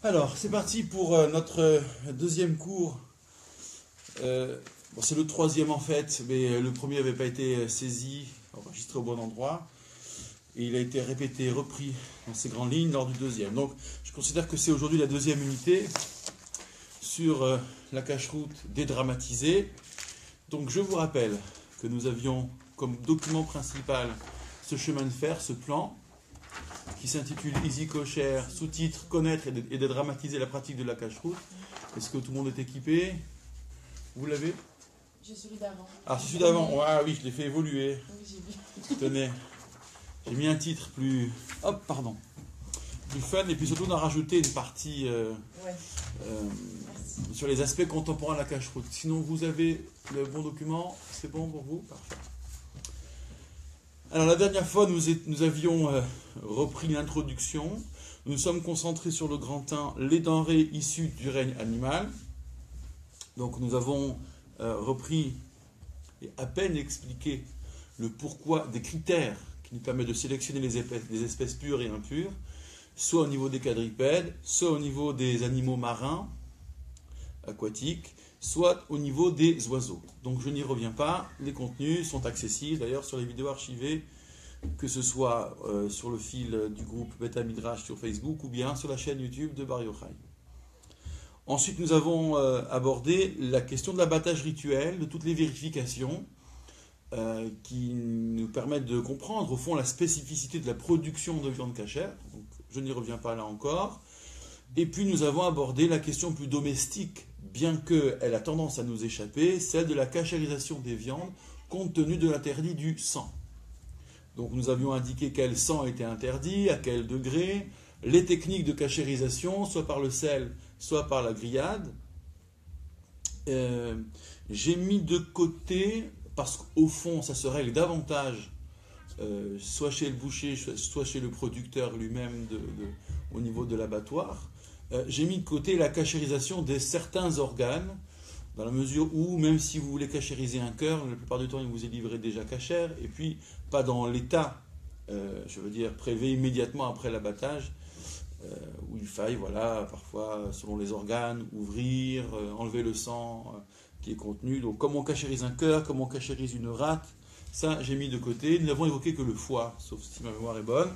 Alors, c'est parti pour notre deuxième cours. Bon, c'est le troisième en fait, mais le premier n'avait pas été saisi, enregistré au bon endroit. Et il a été répété, repris dans ses grandes lignes lors du deuxième. Donc, je considère que c'est aujourd'hui la deuxième unité sur la cache-route dédramatisée. Donc, je vous rappelle que nous avions comme document principal ce chemin de fer, ce plan, qui s'intitule Easy Kosher, sous-titre Connaître et dédramatiser la pratique de la cache-route. Est-ce que tout le monde est équipé? Vous l'avez? J'ai celui d'avant. Ah, c'est celui d'avant. Ah oui, je l'ai fait évoluer. Oui, j'ai vu. Tenez, j'ai mis un titre plus... Hop, pardon. Plus fun, et puis surtout on a rajouté une partie sur les aspects contemporains de la cache-route. Sinon, vous avez le bon document? C'est bon pour vous? Parfait. Alors, la dernière fois, nous avions repris l'introduction. Nous nous sommes concentrés sur le grand 1, les denrées issues du règne animal. Donc, nous avons repris et à peine expliqué le pourquoi des critères qui nous permettent de sélectionner les espèces pures et impures, soit au niveau des quadrupèdes, soit au niveau des animaux marins, aquatiques, soit au niveau des oiseaux. Donc je n'y reviens pas, les contenus sont accessibles d'ailleurs sur les vidéos archivées, que ce soit sur le fil du groupe Beta Midrash sur Facebook ou bien sur la chaîne YouTube de Bar Yochai. Ensuite nous avons abordé la question de l'abattage rituel, de toutes les vérifications qui nous permettent de comprendre au fond la spécificité de la production de viande cachère. Donc je n'y reviens pas là encore. Et puis nous avons abordé la question plus domestique, bien qu'elle a tendance à nous échapper, celle de la cachérisation des viandes, compte tenu de l'interdit du sang. Donc nous avions indiqué quel sang était interdit, à quel degré, les techniques de cachérisation, soit par le sel, soit par la grillade. J'ai mis de côté, parce qu'au fond ça se règle davantage, soit chez le boucher, soit chez le producteur lui-même au niveau de l'abattoir. J'ai mis de côté la cachérisation de certains organes, dans la mesure où, même si vous voulez cachériser un cœur, la plupart du temps, il vous est livré déjà cachère, et puis pas dans l'état, je veux dire, prélevé immédiatement après l'abattage, où il faille, voilà, parfois, selon les organes, ouvrir, enlever le sang qui est contenu. Donc, comment on cachérise un cœur, comment on cachérise une rate, ça, j'ai mis de côté. Nous n'avons évoqué que le foie, sauf si ma mémoire est bonne,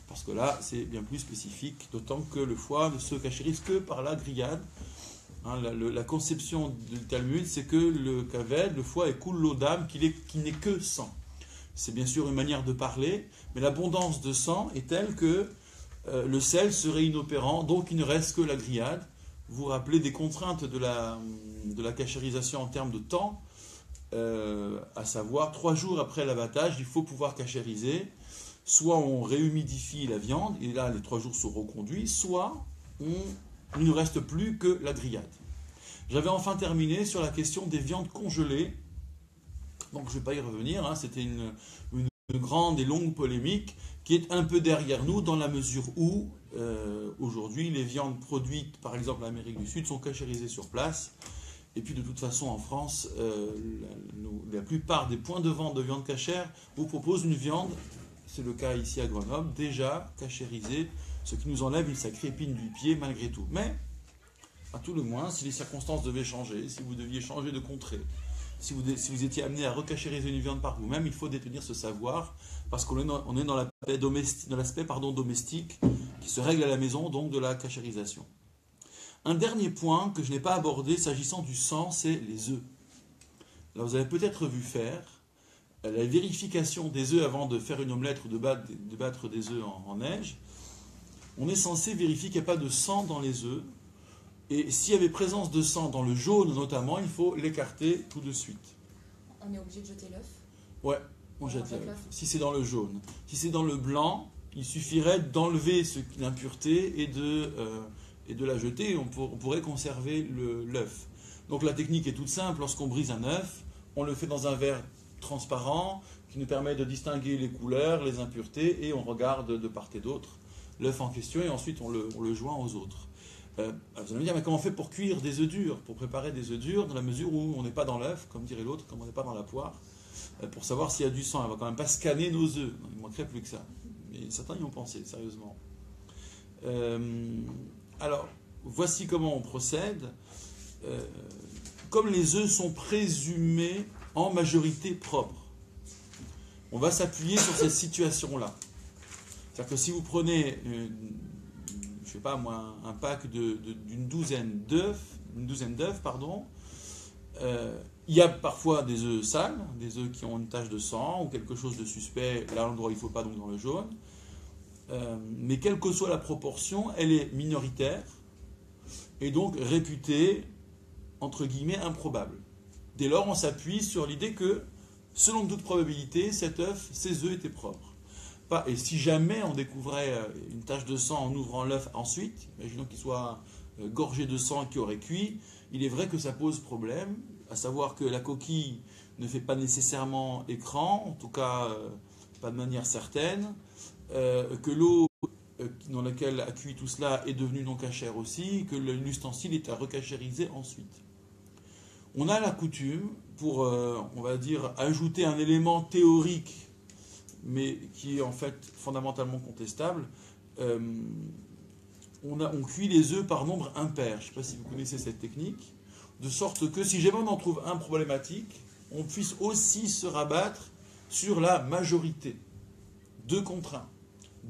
parce que là, c'est bien plus spécifique, d'autant que le foie ne se cachérise que par la grillade. Hein, la conception du Talmud, c'est que le kaved, le foie, est kul lodam, qui n'est que sang. C'est bien sûr une manière de parler, mais l'abondance de sang est telle que le sel serait inopérant, donc il ne reste que la grillade. Vous vous rappelez des contraintes de la cachérisation en termes de temps, à savoir 3 jours après l'abattage, il faut pouvoir cachériser. Soit on réhumidifie la viande, et là les 3 jours sont reconduits, soit il ne reste plus que la grillade. J'avais enfin terminé sur la question des viandes congelées, donc je ne vais pas y revenir, hein. C'était une grande et longue polémique qui est un peu derrière nous dans la mesure où aujourd'hui les viandes produites par exemple en Amérique du Sud sont cachérisées sur place, et puis de toute façon en France, la plupart des points de vente de viande cachère vous proposent une viande, c'est le cas ici à Grenoble, déjà cachérisée, ce qui nous enlève une sacrée épine du pied malgré tout. Mais, à tout le moins, si les circonstances devaient changer, si vous deviez changer de contrée, si vous étiez amené à recachériser une viande par vous-même, il faut détenir ce savoir, parce qu'on est dans l'aspect domestique qui se règle à la maison, donc de la cachérisation. Un dernier point que je n'ai pas abordé s'agissant du sang, c'est les œufs. Là, vous avez peut-être vu faire la vérification des œufs avant de faire une omelette ou de battre des œufs en neige. On est censé vérifier qu'il n'y a pas de sang dans les œufs. Et s'il y avait présence de sang dans le jaune notamment, il faut l'écarter tout de suite. On est obligé de jeter l'œuf? Ouais, on jette l'œuf. Si c'est dans le jaune. Si c'est dans le blanc, il suffirait d'enlever l'impureté et de la jeter. On pourrait conserver l'œuf. Donc la technique est toute simple. Lorsqu'on brise un œuf, on le fait dans un verre transparent qui nous permet de distinguer les couleurs, les impuretés, et on regarde de part et d'autre l'œuf en question, et ensuite on le joint aux autres. Vous allez me dire, mais comment on fait pour cuire des œufs durs, pour préparer des œufs durs, dans la mesure où on n'est pas dans l'œuf, comme dirait l'autre, comme on n'est pas dans la poire, pour savoir s'il y a du sang. On ne va quand même pas scanner nos œufs, il ne manquerait plus que ça. Mais certains y ont pensé, sérieusement. Alors, voici comment on procède. Comme les œufs sont présumés en majorité propres, on va s'appuyer sur cette situation-là. C'est-à-dire que si vous prenez, je sais pas moi, un pack d'une douzaine d'œufs, il y a parfois des œufs sales, des œufs qui ont une tache de sang ou quelque chose de suspect, là l'endroit où il ne faut pas, donc dans le jaune. Mais quelle que soit la proportion, elle est minoritaire et donc réputée, entre guillemets, improbable. Dès lors, on s'appuie sur l'idée que, selon toute probabilité, ces œufs étaient propres. Et si jamais on découvrait une tache de sang en ouvrant l'œuf ensuite, imaginons qu'il soit gorgé de sang et qu'il aurait cuit, il est vrai que ça pose problème, à savoir que la coquille ne fait pas nécessairement écran, en tout cas pas de manière certaine, que l'eau dans laquelle a cuit tout cela est devenue non cachère aussi, que l'ustensile est à recachériser ensuite. On a la coutume, pour, on va dire, ajouter un élément théorique, mais qui est en fait fondamentalement contestable, on cuit les œufs par nombre impair. Je ne sais pas si vous connaissez cette technique, de sorte que si jamais on en trouve un problématique, on puisse aussi se rabattre sur la majorité. 2 contre 1.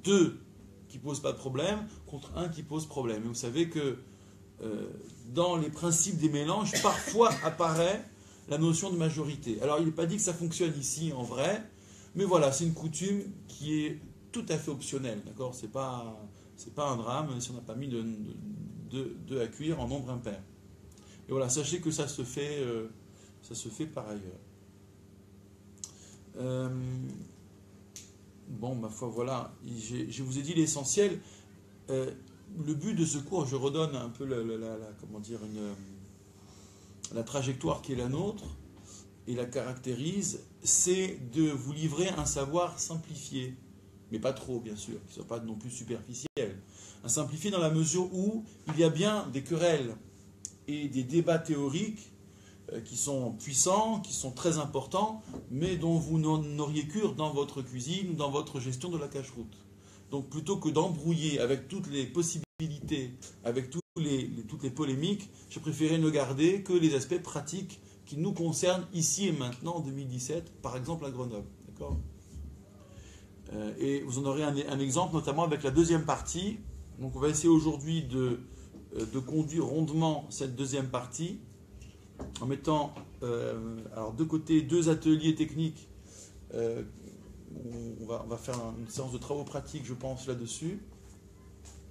2 qui ne posent pas de problème contre 1 qui pose problème. Et vous savez que dans les principes des mélanges, parfois apparaît la notion de majorité. Alors il n'est pas dit que ça fonctionne ici en vrai, mais voilà, c'est une coutume qui est tout à fait optionnelle, d'accord ? C'est pas un drame si on n'a pas mis de à cuire en nombre impair. Et voilà, sachez que ça se fait par ailleurs. Bon, ma foi, voilà, je vous ai dit l'essentiel. Le but de ce cours, je redonne un peu la trajectoire qui est la nôtre et la caractérise, c'est de vous livrer un savoir simplifié, mais pas trop, bien sûr, qui ne soit pas non plus superficiel. Un simplifié dans la mesure où il y a bien des querelles et des débats théoriques qui sont puissants, qui sont très importants, mais dont vous n'auriez cure dans votre cuisine ou dans votre gestion de la cache-route. Donc plutôt que d'embrouiller avec toutes les possibilités, avec toutes les polémiques, je préférais ne garder que les aspects pratiques qui nous concernent ici et maintenant en 2017, par exemple à Grenoble. D'accord ? Et vous en aurez un exemple, notamment avec la deuxième partie. Donc on va essayer aujourd'hui de conduire rondement cette deuxième partie, en mettant alors de côté 2 ateliers techniques. On va faire une séance de travaux pratiques, je pense, là-dessus.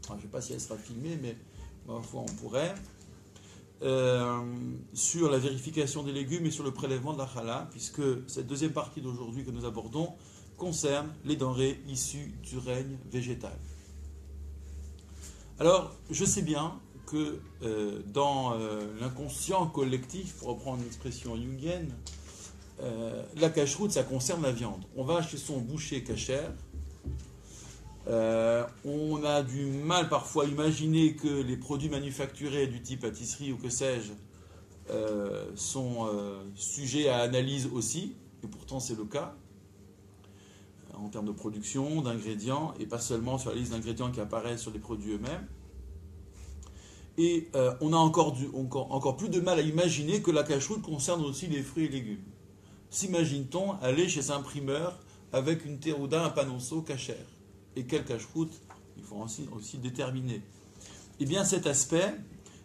Alors, je ne sais pas si elle sera filmée, mais ma foi, on pourrait. Sur la vérification des légumes et sur le prélèvement de la challah, puisque cette deuxième partie d'aujourd'hui que nous abordons concerne les denrées issues du règne végétal. Alors, je sais bien que dans l'inconscient collectif, pour reprendre une expression jungienne, la cache-route, ça concerne la viande. On va chez son boucher cachère. On a du mal parfois à imaginer que les produits manufacturés du type pâtisserie ou que sais-je sont sujets à analyse aussi, et pourtant c'est le cas, en termes de production, d'ingrédients, et pas seulement sur la liste d'ingrédients qui apparaissent sur les produits eux-mêmes. Et on a encore plus de mal à imaginer que la cache-route concerne aussi les fruits et légumes. S'imagine-t-on aller chez un primeur avec une terouda, un panonceau cachère? Et quelle cache-route il faut aussi déterminer. Eh bien cet aspect,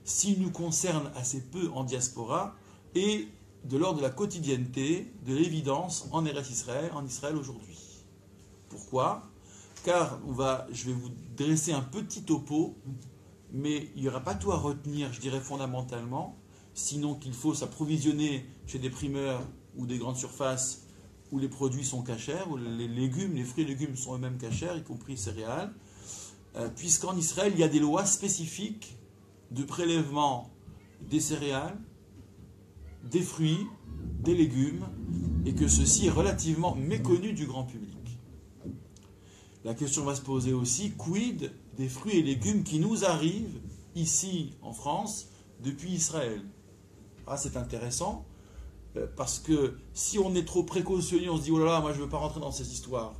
s'il nous concerne assez peu en diaspora, est de l'ordre de la quotidienneté, de l'évidence en Israël aujourd'hui. Pourquoi ? Car je vais vous dresser un petit topo, mais il n'y aura pas tout à retenir, je dirais fondamentalement, sinon qu'il faut s'approvisionner chez des primeurs ou des grandes surfaces où les produits sont cachères, où les fruits et légumes sont eux-mêmes cachères, y compris céréales, puisqu'en Israël, il y a des lois spécifiques de prélèvement des céréales, des fruits, des légumes, et que ceci est relativement méconnu du grand public. La question va se poser aussi, quid des fruits et légumes qui nous arrivent ici en France depuis Israël ? Ah, c'est intéressant, parce que si on est trop précautionneux, on se dit « Oh là là, moi je ne veux pas rentrer dans ces histoires,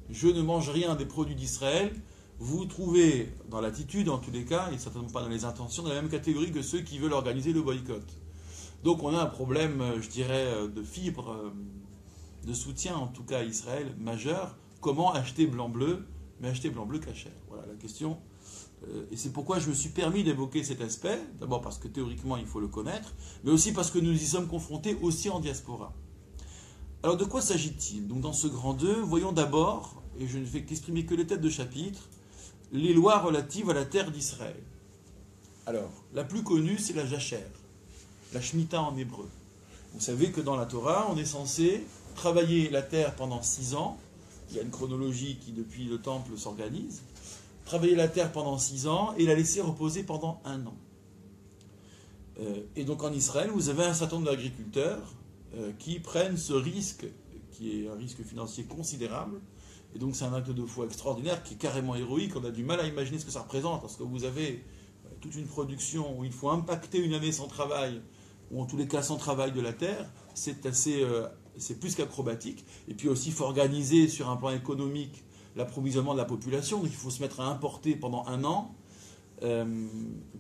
je ne mange rien des produits d'Israël », vous trouvez dans l'attitude, en tous les cas, et certainement pas dans les intentions, dans la même catégorie que ceux qui veulent organiser le boycott. Donc on a un problème, je dirais, de fibre, de soutien, en tout cas à Israël, majeur. Comment acheter blanc-bleu, mais acheter blanc-bleu cachère? Voilà la question. Et c'est pourquoi je me suis permis d'évoquer cet aspect. D'abord parce que théoriquement, il faut le connaître, mais aussi parce que nous y sommes confrontés aussi en diaspora. Alors de quoi s'agit-il? Donc dans ce grand 2, voyons d'abord, et je ne fais qu'exprimer que les têtes de chapitre, les lois relatives à la terre d'Israël. Alors, la plus connue, c'est la jachère, la Shemitah en hébreu. Vous savez que dans la Torah, on est censé travailler la terre pendant 6 ans. Il y a une chronologie qui, depuis le temple, s'organise. Travailler la terre pendant 6 ans et la laisser reposer pendant 1 an. Et donc en Israël, vous avez un certain nombre d'agriculteurs qui prennent ce risque, qui est un risque financier considérable. Et donc c'est un acte de foi extraordinaire qui est carrément héroïque. On a du mal à imaginer ce que ça représente, parce que vous avez toute une production où il faut impacter une année sans travail, ou en tous les cas sans travail de la terre. C'est plus qu'acrobatique. Et puis aussi, il faut organiser sur un plan économique l'approvisionnement de la population. Donc il faut se mettre à importer pendant 1 an,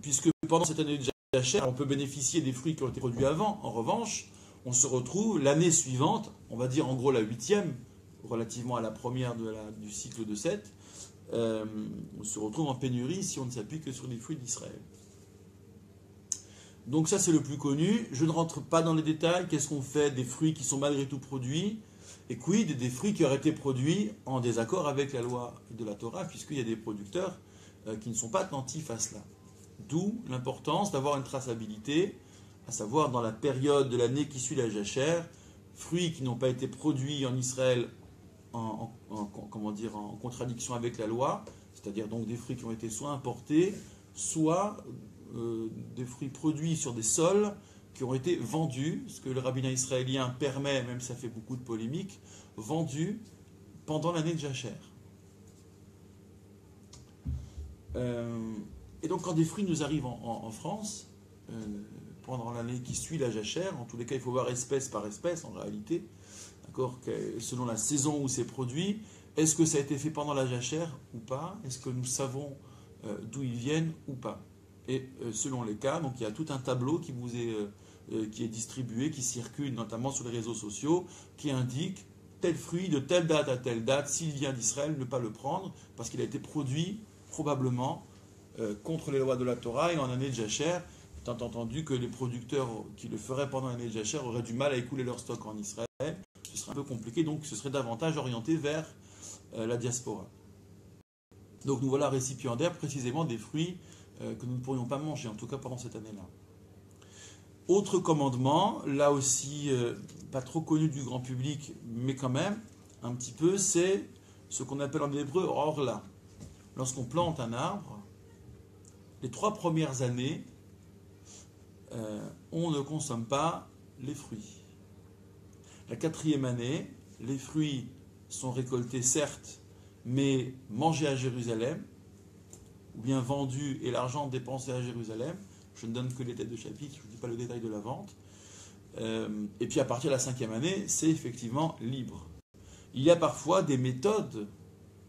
puisque pendant cette année de jachère, on peut bénéficier des fruits qui ont été produits avant. En revanche, on se retrouve l'année suivante, on va dire en gros la 8e, relativement à la première du cycle de 7, on se retrouve en pénurie si on ne s'appuie que sur les fruits d'Israël. Donc ça c'est le plus connu. Je ne rentre pas dans les détails. Qu'est-ce qu'on fait des fruits qui sont malgré tout produits? Et quid des fruits qui auraient été produits en désaccord avec la loi de la Torah, puisqu'il y a des producteurs qui ne sont pas attentifs à cela. D'où l'importance d'avoir une traçabilité, à savoir dans la période de l'année qui suit la jachère, fruits qui n'ont pas été produits en Israël en contradiction avec la loi, c'est-à-dire donc des fruits qui ont été soit importés, soit des fruits produits sur des sols qui ont été vendus, ce que le rabbinat israélien permet, même si ça fait beaucoup de polémiques, vendus pendant l'année de jachère. Et donc quand des fruits nous arrivent en France, pendant l'année qui suit la jachère, en tous les cas il faut voir espèce par espèce en réalité, d'accord, selon la saison où c'est produit, est-ce que ça a été fait pendant la jachère ou pas? Est-ce que nous savons d'où ils viennent ou pas? Et selon les cas, donc il y a tout un tableau qui est distribué, qui circule notamment sur les réseaux sociaux, qui indique tel fruit de telle date à telle date, s'il vient d'Israël, ne pas le prendre, parce qu'il a été produit probablement contre les lois de la Torah et en année de jachère, étant entendu que les producteurs qui le feraient pendant l'année de jachère auraient du mal à écouler leur stock en Israël. Ce serait un peu compliqué, donc ce serait davantage orienté vers la diaspora. Donc nous voilà récipiendaires précisément des fruits que nous ne pourrions pas manger, en tout cas pendant cette année-là. Autre commandement, là aussi pas trop connu du grand public, mais quand même un petit peu, c'est ce qu'on appelle en hébreu orla. Lorsqu'on plante un arbre, les 3 premières années, on ne consomme pas les fruits. La 4e année, les fruits sont récoltés certes, mais mangés à Jérusalem, ou bien vendus et l'argent dépensé à Jérusalem. Je ne donne que les têtes de chapitre, je ne dis pas le détail de la vente. Et puis à partir de la 5e année, c'est effectivement libre. Il y a parfois des méthodes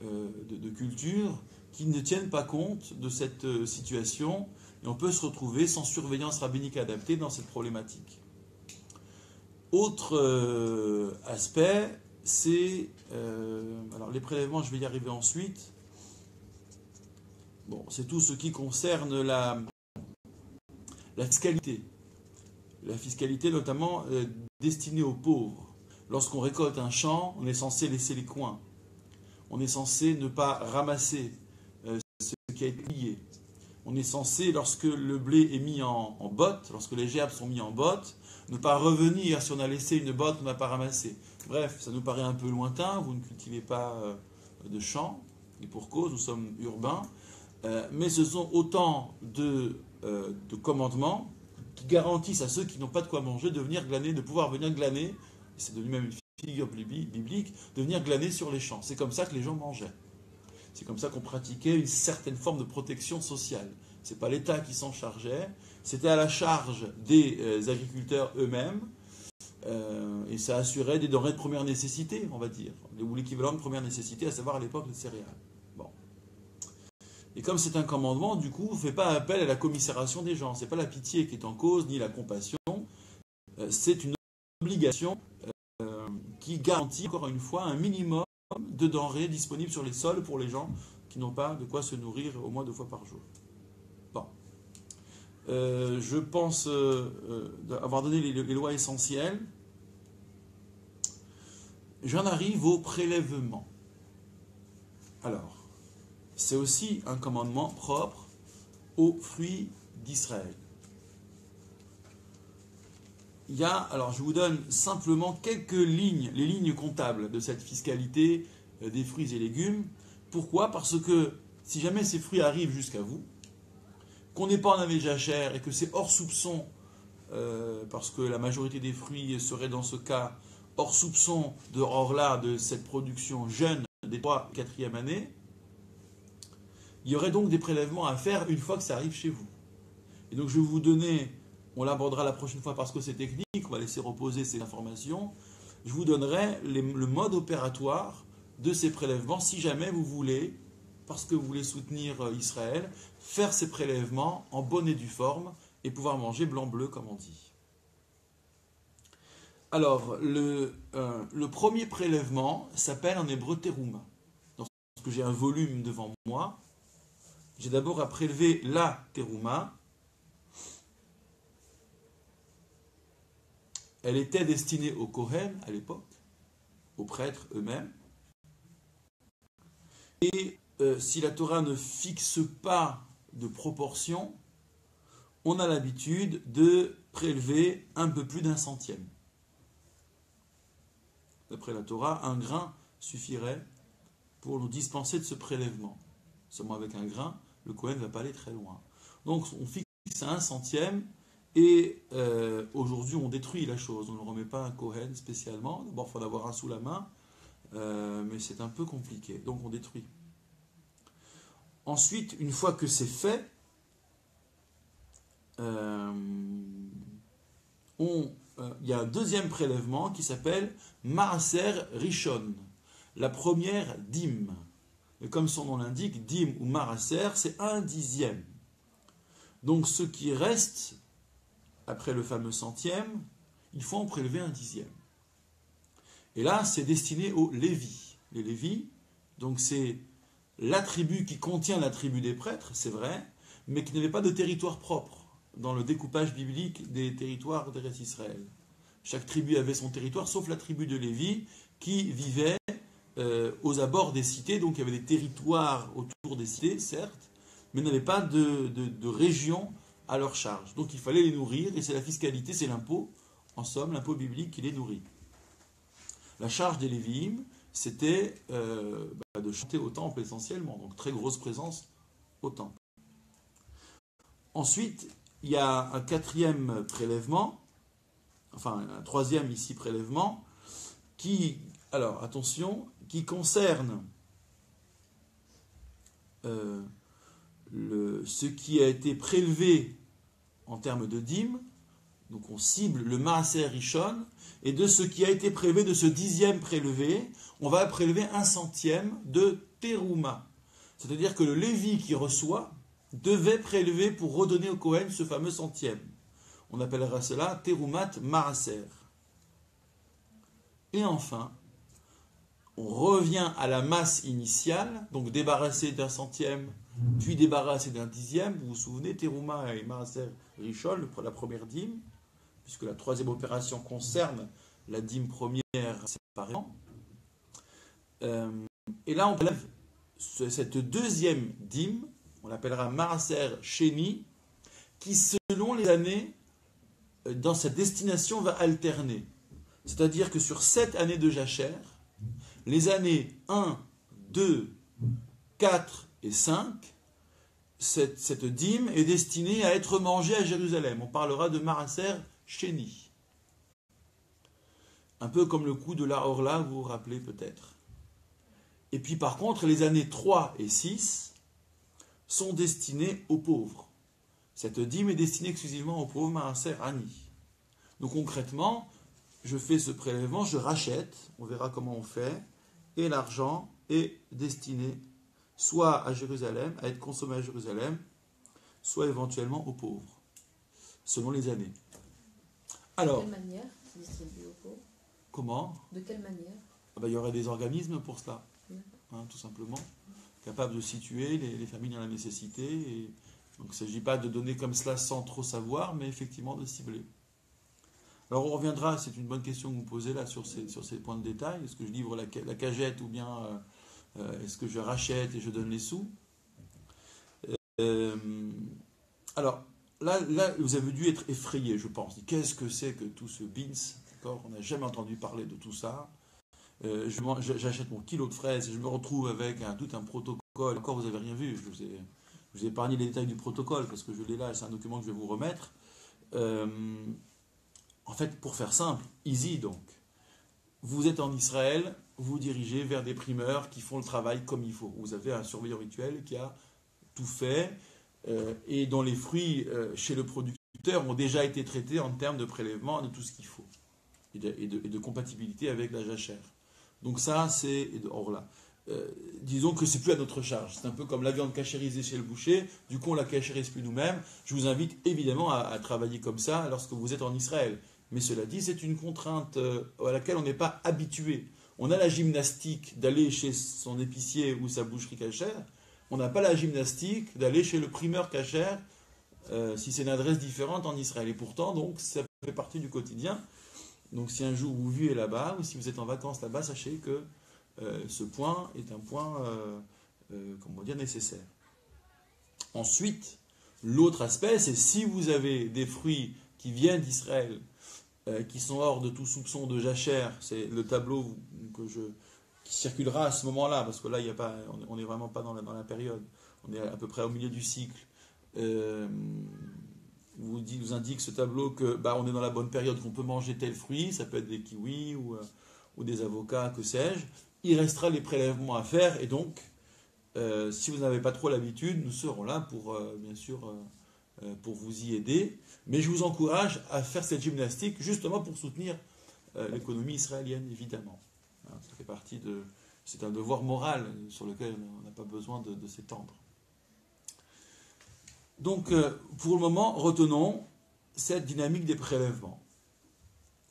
de culture qui ne tiennent pas compte de cette situation, et on peut se retrouver sans surveillance rabbinique adaptée dans cette problématique. Autre aspect, c'est... alors les prélèvements, je vais y arriver ensuite. Bon, c'est tout ce qui concerne la fiscalité. La fiscalité notamment destinée aux pauvres. Lorsqu'on récolte un champ, on est censé laisser les coins. On est censé ne pas ramasser ce qui a été plié. On est censé, lorsque le blé est mis en botte, lorsque les gerbes sont mis en botte, ne pas revenir si on a laissé une botte qu'on n'a pas ramassée. Bref, ça nous paraît un peu lointain, vous ne cultivez pas de champs, et pour cause, nous sommes urbains, mais ce sont autant de commandements qui garantissent à ceux qui n'ont pas de quoi manger de pouvoir venir glaner, c'est devenu même une figure biblique, de venir glaner sur les champs. C'est comme ça que les gens mangeaient. C'est comme ça qu'on pratiquait une certaine forme de protection sociale. Ce n'est pas l'État qui s'en chargeait, c'était à la charge des agriculteurs eux-mêmes, et ça assurait des denrées de première nécessité, on va dire, ou l'équivalent de première nécessité, à savoir à l'époque les céréales. Bon. Et comme c'est un commandement, du coup, on ne fait pas appel à la commisération des gens. Ce n'est pas la pitié qui est en cause, ni la compassion. C'est une obligation qui garantit, encore une fois, un minimum de denrées disponibles sur les sols pour les gens qui n'ont pas de quoi se nourrir au moins 2 fois par jour. Bon. Je pense avoir donné les lois essentielles. J'en arrive au prélèvement. Alors, c'est aussi un commandement propre aux fruits d'Israël. Alors je vous donne simplement quelques lignes, les lignes comptables de cette fiscalité des fruits et légumes. Pourquoi ? Parce que si jamais ces fruits arrivent jusqu'à vous, qu'on n'est pas en année jachère et que c'est hors soupçon, parce que la majorité des fruits seraient dans ce cas hors soupçon de cette production jeune des 3 et 4e années, il y aurait donc des prélèvements à faire une fois que ça arrive chez vous. Et donc je vais vous donner, on l'abordera la prochaine fois parce que c'est technique, on va laisser reposer ces informations, je vous donnerai le mode opératoire de ces prélèvements si jamais vous voulez, parce que vous voulez soutenir Israël, faire ces prélèvements en bonne et due forme et pouvoir manger blanc-bleu comme on dit. Alors, le premier prélèvement s'appelle en hébreu terouma. Donc, parce que j'ai un volume devant moi, j'ai d'abord à prélever la terouma. Elle était destinée aux Kohen à l'époque, aux prêtres eux-mêmes. Et si la Torah ne fixe pas de proportion, on a l'habitude de prélever un peu plus d'1 centième. D'après la Torah, 1 grain suffirait pour nous dispenser de ce prélèvement. Seulement avec 1 grain, le Kohen ne va pas aller très loin. Donc on fixe à 1 centième et aujourd'hui on détruit la chose. On ne remet pas un Kohen spécialement. D'abord il faut en avoir un sous la main, mais c'est un peu compliqué. Donc on détruit. Ensuite, une fois que c'est fait, il y a un deuxième prélèvement qui s'appelle Maaser Rishon, la première dîme. Et comme son nom l'indique, dîme ou Maaser, c'est 1/10. Donc ce qui reste, après le fameux centième, il faut en prélever 1/10. Et là, c'est destiné aux Lévis. Les Lévis, donc c'est la tribu qui contient la tribu des prêtres, c'est vrai, mais qui n'avait pas de territoire propre dans le découpage biblique des territoires d'Eretz Israël. Chaque tribu avait son territoire, sauf la tribu de Lévi, qui vivait aux abords des cités, donc il y avait des territoires autour des cités, certes, mais n'avait pas de région à leur charge. Donc il fallait les nourrir, et c'est la fiscalité, c'est l'impôt, en somme, l'impôt biblique qui les nourrit. La charge des Lévi'im, c'était de chanter au temple essentiellement, donc très grosse présence au temple. Ensuite, il y a un 4e prélèvement, enfin un 3e ici prélèvement, qui, alors attention, qui concerne ce qui a été prélevé en termes de dîmes. Donc on cible le Maaser Rishon, et de ce qui a été prélevé, de ce 10e prélevé, on va prélever 1 centième de terouma. C'est-à-dire que le Lévi qui reçoit devait prélever pour redonner au Kohen ce fameux centième. On appellera cela terumat maaser. Et enfin, on revient à la masse initiale, donc débarrassé d'1 centième, puis débarrassé d'1 10e. Vous vous souvenez, terouma et maaser rishon, la première dîme, puisque la 3e opération concerne la dîme première séparément. Et là, on prélève cette 2e dîme, on l'appellera Maaser Sheni, qui selon les années, dans sa destination, va alterner. C'est-à-dire que sur 7 années de jachère, les années 1, 2, 4 et 5, cette dîme est destinée à être mangée à Jérusalem. On parlera de Maaser Sheni. Un peu comme le coup de la Orla, vous vous rappelez peut-être. Et puis par contre, les années 3 et 6 sont destinées aux pauvres. Cette dîme est destinée exclusivement aux pauvres, Maaser Ani. Donc concrètement, je fais ce prélèvement, je rachète, on verra comment on fait, et l'argent est destiné soit à Jérusalem, à être consommé à Jérusalem, soit éventuellement aux pauvres, selon les années. De Alors, quelle manière c'est distribué aux pauvres? comment? De quelle manière? Ah ben, il y aurait des organismes pour cela, D'accord. tout simplement, capables de situer les familles dans la nécessité. Et donc, il ne s'agit pas de donner comme cela sans trop savoir, mais effectivement de cibler. Alors, on reviendra, c'est une bonne question que vous posez là sur ces points de détail. Est-ce que je livre la cagette ou bien est-ce que je rachète et je donne les sous? Euh, alors, là, vous avez dû être effrayé, je pense. Qu'est-ce que c'est que tout ce beans? D'accord, on n'a jamais entendu parler de tout ça. J'achète mon kilo de fraises et je me retrouve avec tout un protocole. Encore, vous n'avez rien vu. Je vous ai épargné les détails du protocole parce que je l'ai là et c'est un document que je vais vous remettre. En fait, pour faire simple, easy donc. Vous êtes en Israël, vous dirigez vers des primeurs qui font le travail comme il faut. Vous avez un surveillant rituel qui a tout fait et dont les fruits chez le producteur ont déjà été traités en termes de prélèvement, de tout ce qu'il faut et de compatibilité avec la jachère. Donc ça, c'est... Or là, disons que c'est plus à notre charge. C'est un peu comme la viande cachérisée chez le boucher. Du coup, on la cachérise plus nous-mêmes. Je vous invite évidemment à travailler comme ça lorsque vous êtes en Israël. Mais cela dit, c'est une contrainte à laquelle on n'est pas habitué. On a la gymnastique d'aller chez son épicier ou sa boucherie cachère. On n'a pas la gymnastique d'aller chez le primeur cachère si c'est une adresse différente en Israël. Et pourtant, donc, ça fait partie du quotidien. Donc si un jour vous vivez là-bas ou si vous êtes en vacances là-bas, sachez que ce point est un point comment dire, nécessaire. Ensuite, l'autre aspect, c'est si vous avez des fruits qui viennent d'Israël, qui sont hors de tout soupçon de jachère, c'est le tableau qui circulera à ce moment-là, parce que là, il y a pas, on n'est vraiment pas dans la période, on est à peu près au milieu du cycle. Vous indique ce tableau que on est dans la bonne période, qu'on peut manger tel fruit, ça peut être des kiwis ou des avocats, que sais-je. Il restera les prélèvements à faire et donc, si vous n'avez pas trop l'habitude, nous serons là pour, bien sûr, pour vous y aider. Mais je vous encourage à faire cette gymnastique justement pour soutenir l'économie israélienne, évidemment. Ça fait partie de... C'est un devoir moral sur lequel on n'a pas besoin de s'étendre. Donc, pour le moment, retenons cette dynamique des prélèvements.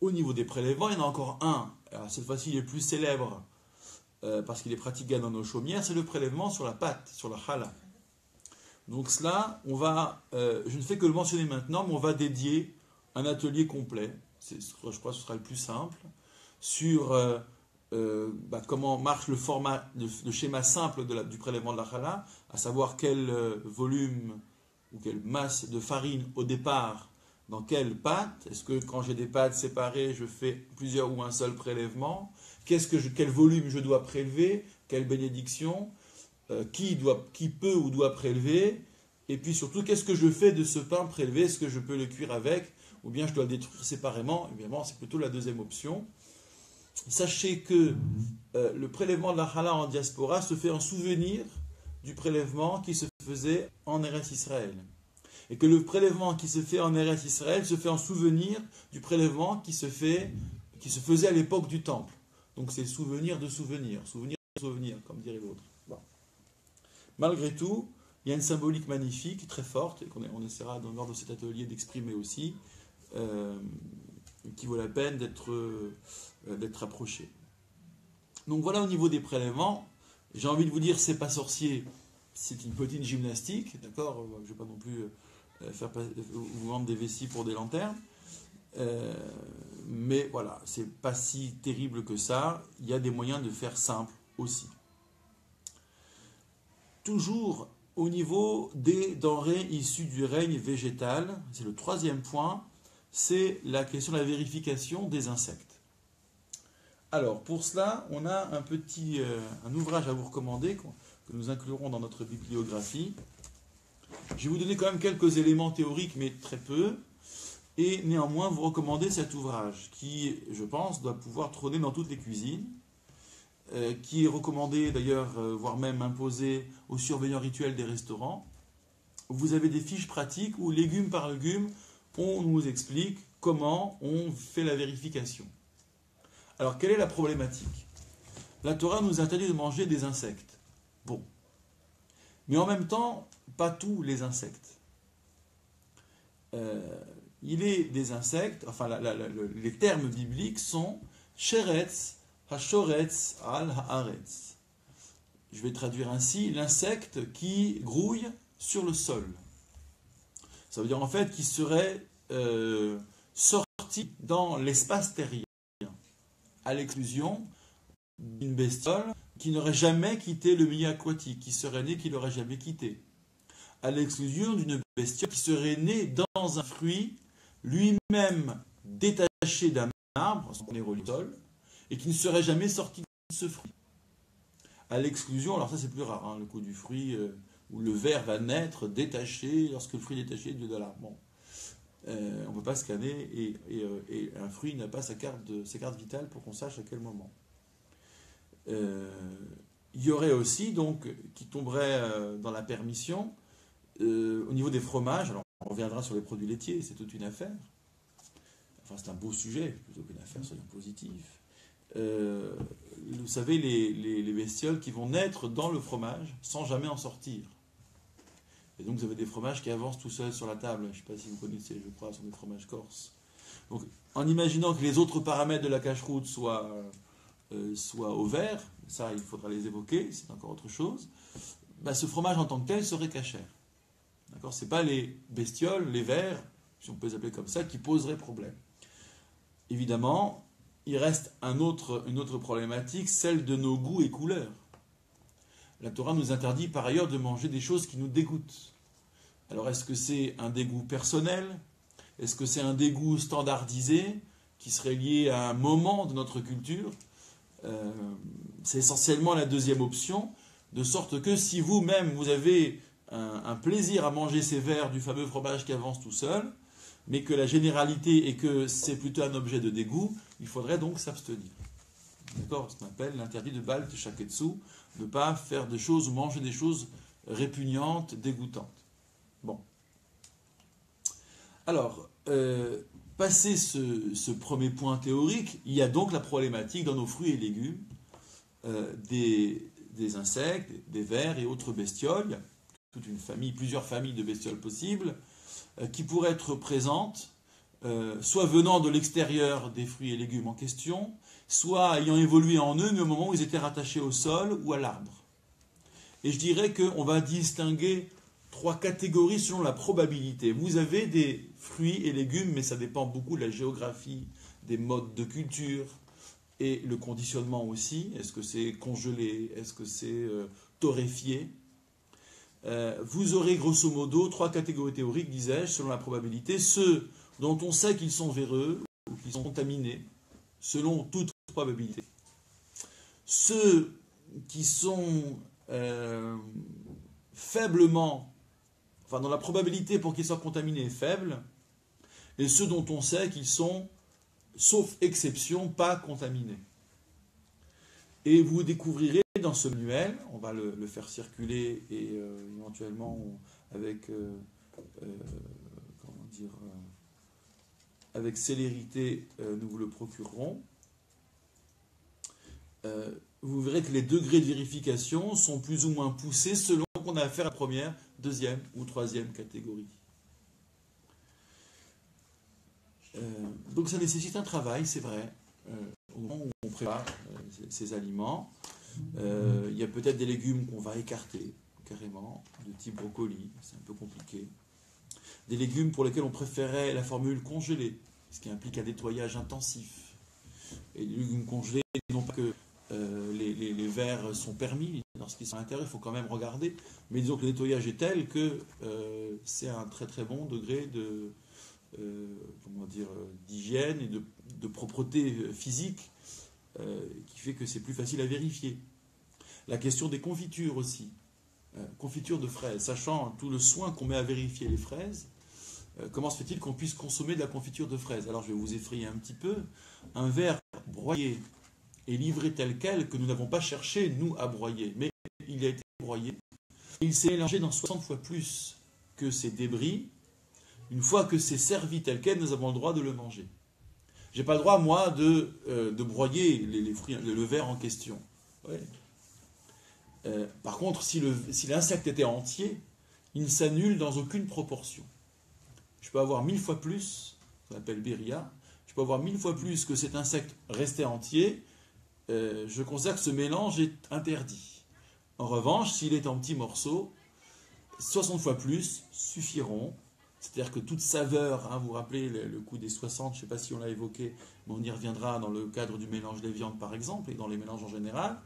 Au niveau des prélèvements, il y en a encore un. Alors, cette fois-ci, il est plus célèbre parce qu'il est pratiqué dans nos chaumières, c'est le prélèvement sur la pâte, sur la challah. Donc cela, je ne fais que le mentionner maintenant, mais on va dédier un atelier complet, je crois que ce sera le plus simple, sur comment marche le format, le schéma simple du prélèvement de la challah, à savoir quel volume ou quelle masse de farine au départ, dans quelle pâte. Est-ce que quand j'ai des pâtes séparées, je fais plusieurs ou un seul prélèvement? Quel volume je dois prélever? Quelle bénédiction? Qui peut ou doit prélever? Et puis surtout, qu'est-ce que je fais de ce pain prélevé? Est-ce que je peux le cuire avec? Ou bien je dois le détruire séparément? Évidemment, c'est plutôt la deuxième option. Sachez que le prélèvement de la challah en diaspora se fait en souvenir du prélèvement qui se faisait en Eretz Israël. Et que le prélèvement qui se fait en Eretz Israël se fait en souvenir du prélèvement qui se faisait à l'époque du temple. Donc c'est souvenir de souvenir, comme dirait l'autre. Bon. Malgré tout, il y a une symbolique magnifique, très forte, et on essaiera dans l'ordre de cet atelier d'exprimer aussi, qui vaut la peine d'être approchée. Donc voilà au niveau des prélèvements. J'ai envie de vous dire, c'est pas sorcier, c'est une petite gymnastique, d'accord? Je ne vais pas non plus vous vendre des vessies pour des lanternes. Mais voilà, c'est pas si terrible que ça. Il y a des moyens de faire simple aussi. Toujours au niveau des denrées issues du règne végétal, c'est le troisième point, c'est la question de la vérification des insectes. Alors, pour cela, on a un ouvrage à vous recommander que nous inclurons dans notre bibliographie. Je vais vous donner quand même quelques éléments théoriques, mais très peu. Et néanmoins, vous recommander cet ouvrage qui, je pense, doit pouvoir trôner dans toutes les cuisines, qui est recommandé d'ailleurs, voire même imposé aux surveillants rituels des restaurants. Vous avez des fiches pratiques où, légume par légume, on nous explique comment on fait la vérification. Alors, quelle est la problématique? La Torah nous interdit de manger des insectes. Bon, mais en même temps, pas tous les insectes. Il est des insectes, enfin les termes bibliques sont sheretz, hashoretz, al haaretz. Je vais traduire ainsi, l'insecte qui grouille sur le sol. Ça veut dire en fait qu'il serait sorti dans l'espace terrien, à l'exclusion d'une bestiole qui n'aurait jamais quitté le milieu aquatique, qui serait née, qui l'aurait jamais quitté. À l'exclusion d'une bestiole qui serait née dans un fruit lui-même détaché d'un arbre, son sol, et qui ne serait jamais sorti de ce fruit. À l'exclusion, alors ça c'est plus rare, le coup du fruit où le ver va naître détaché lorsque le fruit est détaché de l'arbre. Bon. On ne peut pas scanner et un fruit n'a pas sa carte vitale pour qu'on sache à quel moment. Il y aurait aussi, donc, qui tomberait dans la permission, au niveau des fromages, alors on reviendra sur les produits laitiers, c'est toute une affaire. Enfin, c'est un beau sujet, plutôt qu'une affaire, soyons positifs. Vous savez, les bestioles qui vont naître dans le fromage sans jamais en sortir. Et donc, vous avez des fromages qui avancent tout seuls sur la table. Je ne sais pas si vous connaissez, je crois, ce sont des fromages corses. Donc, en imaginant que les autres paramètres de la cache-croûte soient au vert, ça, il faudra les évoquer, c'est encore autre chose. Ce fromage en tant que tel serait cachère. D'accord ? Ce n'est pas les bestioles, les vers, si on peut les appeler comme ça, qui poseraient problème. Évidemment, il reste une autre problématique, celle de nos goûts et couleurs. La Torah nous interdit par ailleurs de manger des choses qui nous dégoûtent. Alors est-ce que c'est un dégoût personnel ? Est-ce que c'est un dégoût standardisé qui serait lié à un moment de notre culture ? C'est essentiellement la deuxième option, de sorte que si vous-même vous avez un plaisir à manger ces vers du fameux fromage qui avance tout seul, mais que la généralité est que c'est plutôt un objet de dégoût, il faudrait donc s'abstenir. D'accord ? Ce qu'on appelle l'interdit de Baal Shaketsu, ne pas faire des choses ou manger des choses répugnantes, dégoûtantes. Bon. Alors, passé ce premier point théorique, il y a donc la problématique dans nos fruits et légumes des insectes, des vers et autres bestioles. Il y a toute une famille, plusieurs familles de bestioles possibles qui pourraient être présentes, soit venant de l'extérieur des fruits et légumes en question, soit ayant évolué en eux, mais au moment où ils étaient rattachés au sol ou à l'arbre. Et je dirais qu'on va distinguer 3 catégories selon la probabilité. Vous avez des fruits et légumes, mais ça dépend beaucoup de la géographie, des modes de culture et le conditionnement aussi. Est-ce que c'est congelé? Est-ce que c'est torréfié? Vous aurez grosso modo 3 catégories théoriques, disais-je, selon la probabilité. Ceux dont on sait qu'ils sont véreux ou qu'ils sont contaminés, selon toute probabilité. Ceux qui sont faiblement, enfin dont la probabilité pour qu'ils soient contaminés est faible, et ceux dont on sait qu'ils sont, sauf exception, pas contaminés. Et vous découvrirez dans ce manuel, on va le faire circuler et éventuellement avec avec célérité nous vous le procurerons. Vous verrez que les degrés de vérification sont plus ou moins poussés selon qu'on a affaire à la première, deuxième ou troisième catégorie. Donc ça nécessite un travail, c'est vrai, au moment où on prépare ces aliments. Il y a peut-être des légumes qu'on va écarter carrément, de type brocoli, c'est un peu compliqué. Des légumes pour lesquels on préférait la formule congelée, ce qui implique un nettoyage intensif. Et les légumes congelés, non pas que les vers sont permis, lorsqu'ils sont à l'intérieur, il faut quand même regarder, mais disons que le nettoyage est tel que c'est un très très bon degré d'hygiène et de propreté physique qui fait que c'est plus facile à vérifier. La question des confitures aussi, confitures de fraises, sachant tout le soin qu'on met à vérifier les fraises, comment se fait-il qu'on puisse consommer de la confiture de fraises? Alors je vais vous effrayer un petit peu, un verre broyé et livré tel quel que nous n'avons pas cherché, nous, à broyer, mais il a été broyé, il s'est mélangé dans 60 fois plus que ces débris. Une fois que c'est servi tel quel, nous avons le droit de le manger. Je n'ai pas le droit, moi, de broyer les fruits, le verre en question. Ouais. Par contre, si l'insecte était entier, il ne s'annule dans aucune proportion. Je peux avoir 1000 fois plus, ça s'appelle Beria, je peux avoir 1000 fois plus que cet insecte resté entier, je considère que ce mélange est interdit. En revanche, s'il est en petits morceaux, 60 fois plus suffiront. C'est-à-dire que toute saveur, vous vous rappelez le coup des 60, je ne sais pas si on l'a évoqué, mais on y reviendra dans le cadre du mélange des viandes par exemple, et dans les mélanges en général.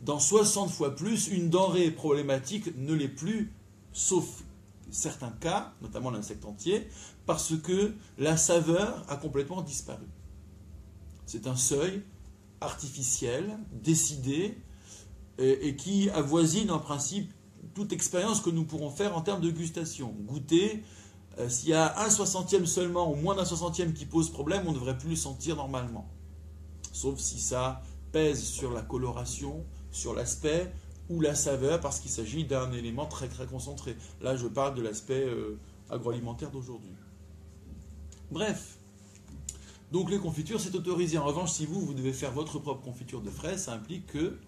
Dans 60 fois plus, une denrée problématique ne l'est plus, sauf certains cas, notamment l'insecte entier, parce que la saveur a complètement disparu. C'est un seuil artificiel, décidé, et qui avoisine en principe toute expérience que nous pourrons faire en termes de gustation. Goûter, s'il y a un 60e seulement, ou moins d'un 60e qui pose problème, on ne devrait plus le sentir normalement. Sauf si ça pèse sur la coloration, sur l'aspect, ou la saveur, parce qu'il s'agit d'un élément très très concentré. Là, je parle de l'aspect agroalimentaire d'aujourd'hui. Bref, donc les confitures, c'est autorisé. En revanche, si vous devez faire votre propre confiture de fraises, ça implique que,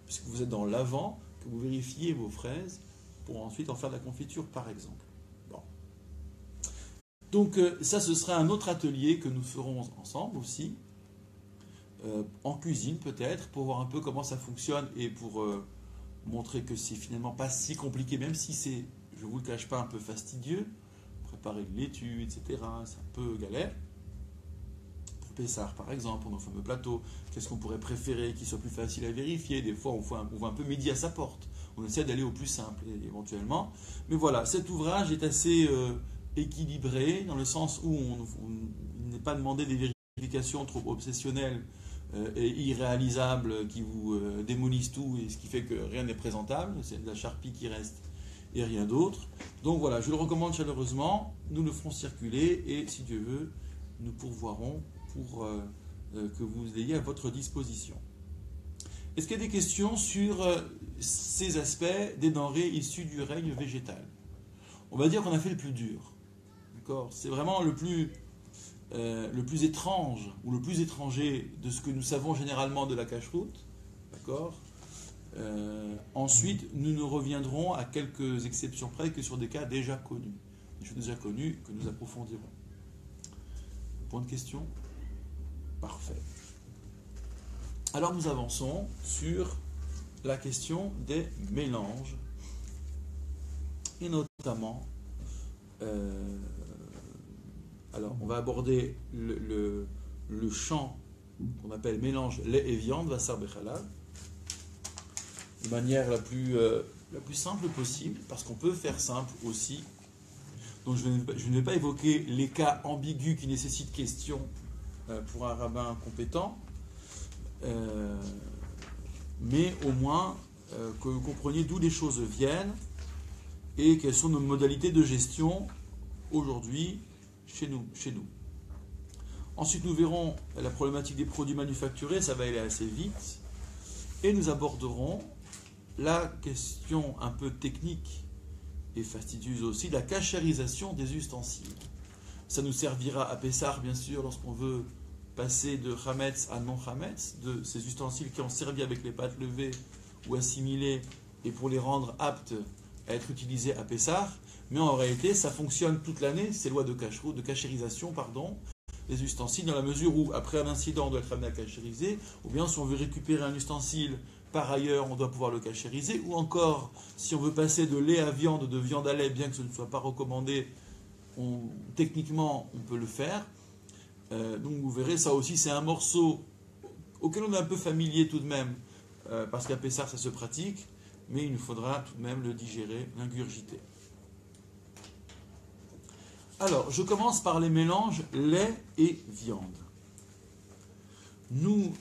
puisque vous êtes dans l'avant, que vous vérifiez vos fraises pour ensuite en faire de la confiture, par exemple. Bon. Donc ça, ce sera un autre atelier que nous ferons ensemble aussi, en cuisine peut-être, pour voir un peu comment ça fonctionne et pour montrer que c'est finalement pas si compliqué, même si c'est, je ne vous le cache pas, un peu fastidieux. Préparer de laitue, etc., c'est un peu galère. Pour Pessar, par exemple, pour nos fameux plateaux, qu'est-ce qu'on pourrait préférer qui soit plus facile à vérifier? Des fois, on voit un peu midi à sa porte. On essaie d'aller au plus simple, éventuellement. Mais voilà, cet ouvrage est assez équilibré, dans le sens où il n'est pas demandé des vérifications trop obsessionnelles et irréalisables qui vous démolissent tout, et ce qui fait que rien n'est présentable. C'est de la charpie qui reste et rien d'autre. Donc voilà, je le recommande chaleureusement. Nous le ferons circuler et si Dieu veut, nous pourvoirons pour que vous l'ayez à votre disposition. Est-ce qu'il y a des questions sur ces aspects des denrées issues du règne végétal? On va dire qu'on a fait le plus dur. D'accord? C'est vraiment le plus étrange ou le plus étranger de ce que nous savons généralement de la cacheroute. D'accord? Ensuite, nous ne reviendrons à quelques exceptions près que sur des cas déjà connus. Des choses déjà connues que nous approfondirons. Point de question? Parfait. Alors nous avançons sur la question des mélanges. Et notamment, alors on va aborder le champ qu'on appelle mélange lait et viande, Vassar Bechalal, de manière la plus simple possible, parce qu'on peut faire simple aussi. Donc je ne vais pas évoquer les cas ambigus qui nécessitent question pour un rabbin compétent, mais au moins que vous compreniez d'où les choses viennent et quelles sont nos modalités de gestion aujourd'hui chez nous. Ensuite, nous verrons la problématique des produits manufacturés, ça va aller assez vite, et nous aborderons la question un peu technique et fastidieuse aussi, de la cachérisation des ustensiles. Ça nous servira à Pessar, bien sûr, lorsqu'on veut passer de Hametz à non-Hametz, de ces ustensiles qui ont servi avec les pâtes levées ou assimilées, et pour les rendre aptes à être utilisés à Pessar. Mais en réalité, ça fonctionne toute l'année, ces lois de cachérisation, des ustensiles, dans la mesure où, après un incident, on doit être amené à cachériser, ou bien si on veut récupérer un ustensile par ailleurs, on doit pouvoir le cachériser, ou encore, si on veut passer de lait à viande, de viande à lait, bien que ce ne soit pas recommandé, techniquement, on peut le faire. Donc vous verrez, ça aussi, c'est un morceau auquel on est un peu familier tout de même, parce qu'à Pessar, ça se pratique, mais il nous faudra tout de même le digérer, l'ingurgiter. Alors, je commence par les mélanges lait et viande. Nous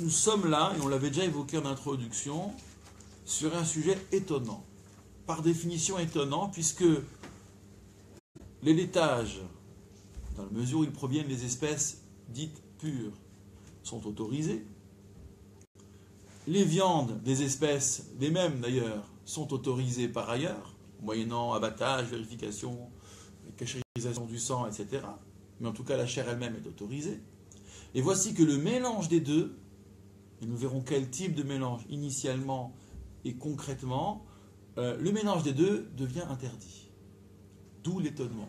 sommes là, et on l'avait déjà évoqué en introduction, sur un sujet étonnant. Par définition étonnant, puisque les laitages, dans la mesure où ils proviennent des espèces dites pures, sont autorisés. Les viandes des espèces, les mêmes d'ailleurs, sont autorisées par ailleurs, moyennant abattage, vérification, cachérisation du sang, etc. Mais en tout cas, la chair elle-même est autorisée. Et voici que le mélange des deux, et nous verrons quel type de mélange initialement et concrètement, le mélange des deux devient interdit. D'où l'étonnement.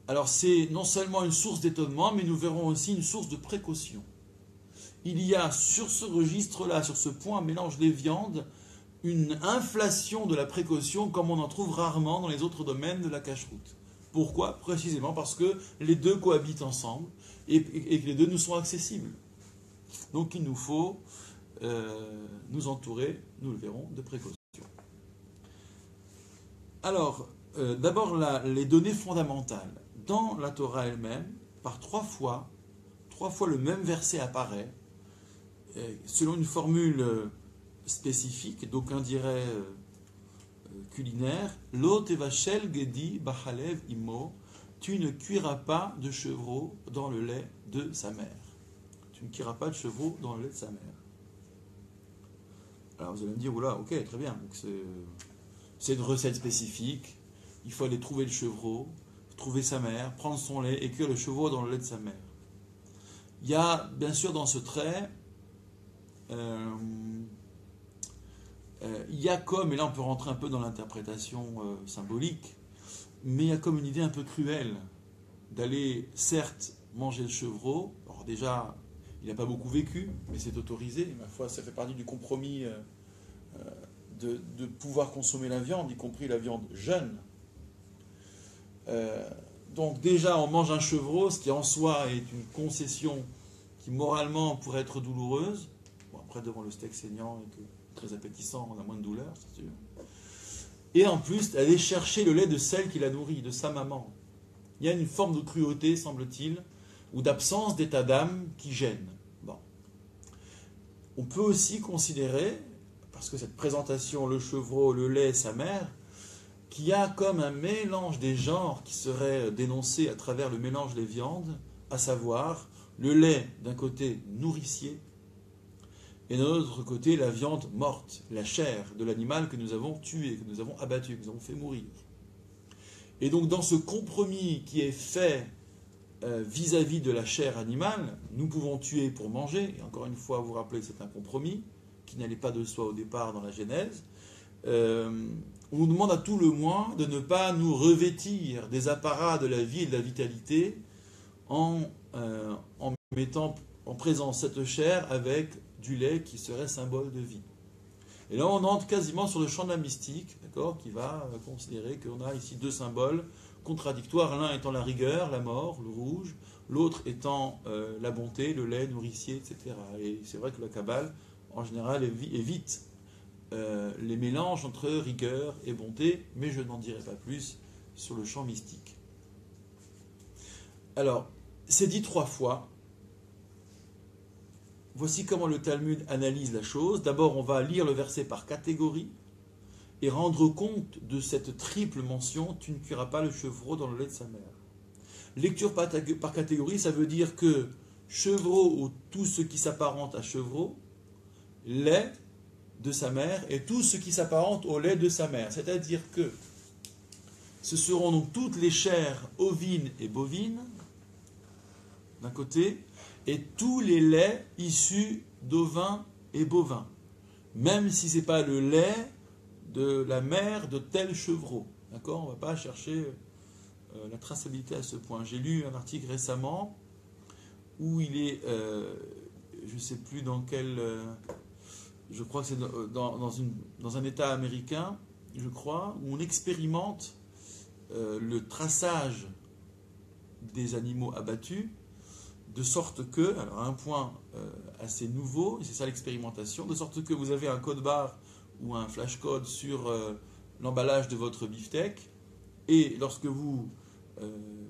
Alors c'est non seulement une source d'étonnement, mais nous verrons aussi une source de précaution. Il y a sur ce registre-là, sur ce point mélange des viandes, une inflation de la précaution comme on en trouve rarement dans les autres domaines de la cacheroute. Pourquoi? Précisément parce que les deux cohabitent ensemble et que les deux nous sont accessibles. Donc il nous faut nous entourer, nous le verrons, de précautions. Alors, d'abord les données fondamentales. Dans la Torah elle-même, par trois fois le même verset apparaît, selon une formule spécifique, d'aucuns diraient culinaire, Lo tevashel gedi bachalev imo, tu ne cuiras pas de chevreau dans le lait de sa mère. Tu ne cuiras pas de chevreau dans le lait de sa mère. Alors vous allez me dire, oula, ok, très bien, donc c'est une recette spécifique, il faut aller trouver le chevreau, trouver sa mère, prendre son lait et cuire le chevreau dans le lait de sa mère. Il y a bien sûr dans ce trait, il y a comme, et là on peut rentrer un peu dans l'interprétation symbolique, mais il y a comme une idée un peu cruelle d'aller certes manger le chevreau. Alors déjà, il n'a pas beaucoup vécu, mais c'est autorisé. Ma foi, ça fait partie du compromis de pouvoir consommer la viande, y compris la viande jeune. Donc déjà, on mange un chevreau, ce qui en soi est une concession qui moralement pourrait être douloureuse. Bon, après, devant le steak saignant et très appétissant, on a moins de douleur, c'est sûr. Et en plus, aller chercher le lait de celle qui la nourrit, de sa maman. Il y a une forme de cruauté, semble-t-il, ou d'absence d'état d'âme qui gêne. Bon. On peut aussi considérer, parce que cette présentation, le chevreau, le lait, sa mère, qu'il y a comme un mélange des genres qui serait dénoncé à travers le mélange des viandes, à savoir le lait d'un côté nourricier, et de l'autre côté la viande morte, la chair de l'animal que nous avons tué, que nous avons abattu, que nous avons fait mourir. Et donc dans ce compromis qui est fait vis-à-vis de la chair animale, nous pouvons tuer pour manger, et encore une fois vous rappelez que c'est un compromis, qui n'allait pas de soi au départ dans la Genèse, on nous demande à tout le moins de ne pas nous revêtir des apparats de la vie et de la vitalité en mettant en présence cette chair avec du lait qui serait symbole de vie. Et là, on entre quasiment sur le champ de la mystique, d'accord, qui va considérer qu'on a ici deux symboles contradictoires, l'un étant la rigueur, la mort, le rouge, l'autre étant la bonté, le lait nourricier, etc. Et c'est vrai que la Kabbale, en général, évite les mélanges entre rigueur et bonté, mais je n'en dirai pas plus sur le champ mystique. Alors, c'est dit trois fois. Voici comment le Talmud analyse la chose. D'abord, on va lire le verset par catégorie et rendre compte de cette triple mention, tu ne cuiras pas le chevreau dans le lait de sa mère. Lecture par catégorie, ça veut dire que chevreau ou tout ce qui s'apparente à chevreau, lait de sa mère et tout ce qui s'apparente au lait de sa mère. C'est-à-dire que ce seront donc toutes les chairs ovines et bovines, d'un côté, et tous les laits issus d'ovins et bovins, même si ce n'est pas le lait de la mère de tel chevreau. D'accord ? On ne va pas chercher la traçabilité à ce point. J'ai lu un article récemment où il est, je ne sais plus dans quel... je crois que c'est dans un État américain, je crois, où on expérimente le traçage des animaux abattus, de sorte que, alors un point assez nouveau, et c'est ça l'expérimentation, de sorte que vous avez un code barre ou un flash code sur l'emballage de votre beefsteak, et lorsque vous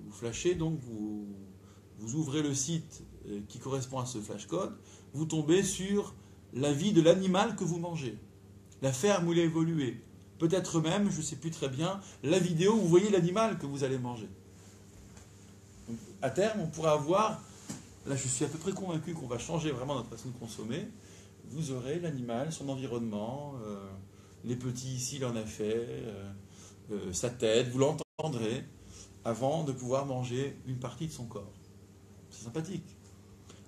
flashez, donc vous ouvrez le site qui correspond à ce flash code, vous tombez sur la vie de l'animal que vous mangez, la ferme où il a évolué, peut-être même, je ne sais plus très bien, la vidéo où vous voyez l'animal que vous allez manger. Donc, à terme, on pourra avoir, là je suis à peu près convaincu qu'on va changer vraiment notre façon de consommer, vous aurez l'animal, son environnement, les petits ici il en a fait, sa tête, vous l'entendrez, avant de pouvoir manger une partie de son corps. C'est sympathique.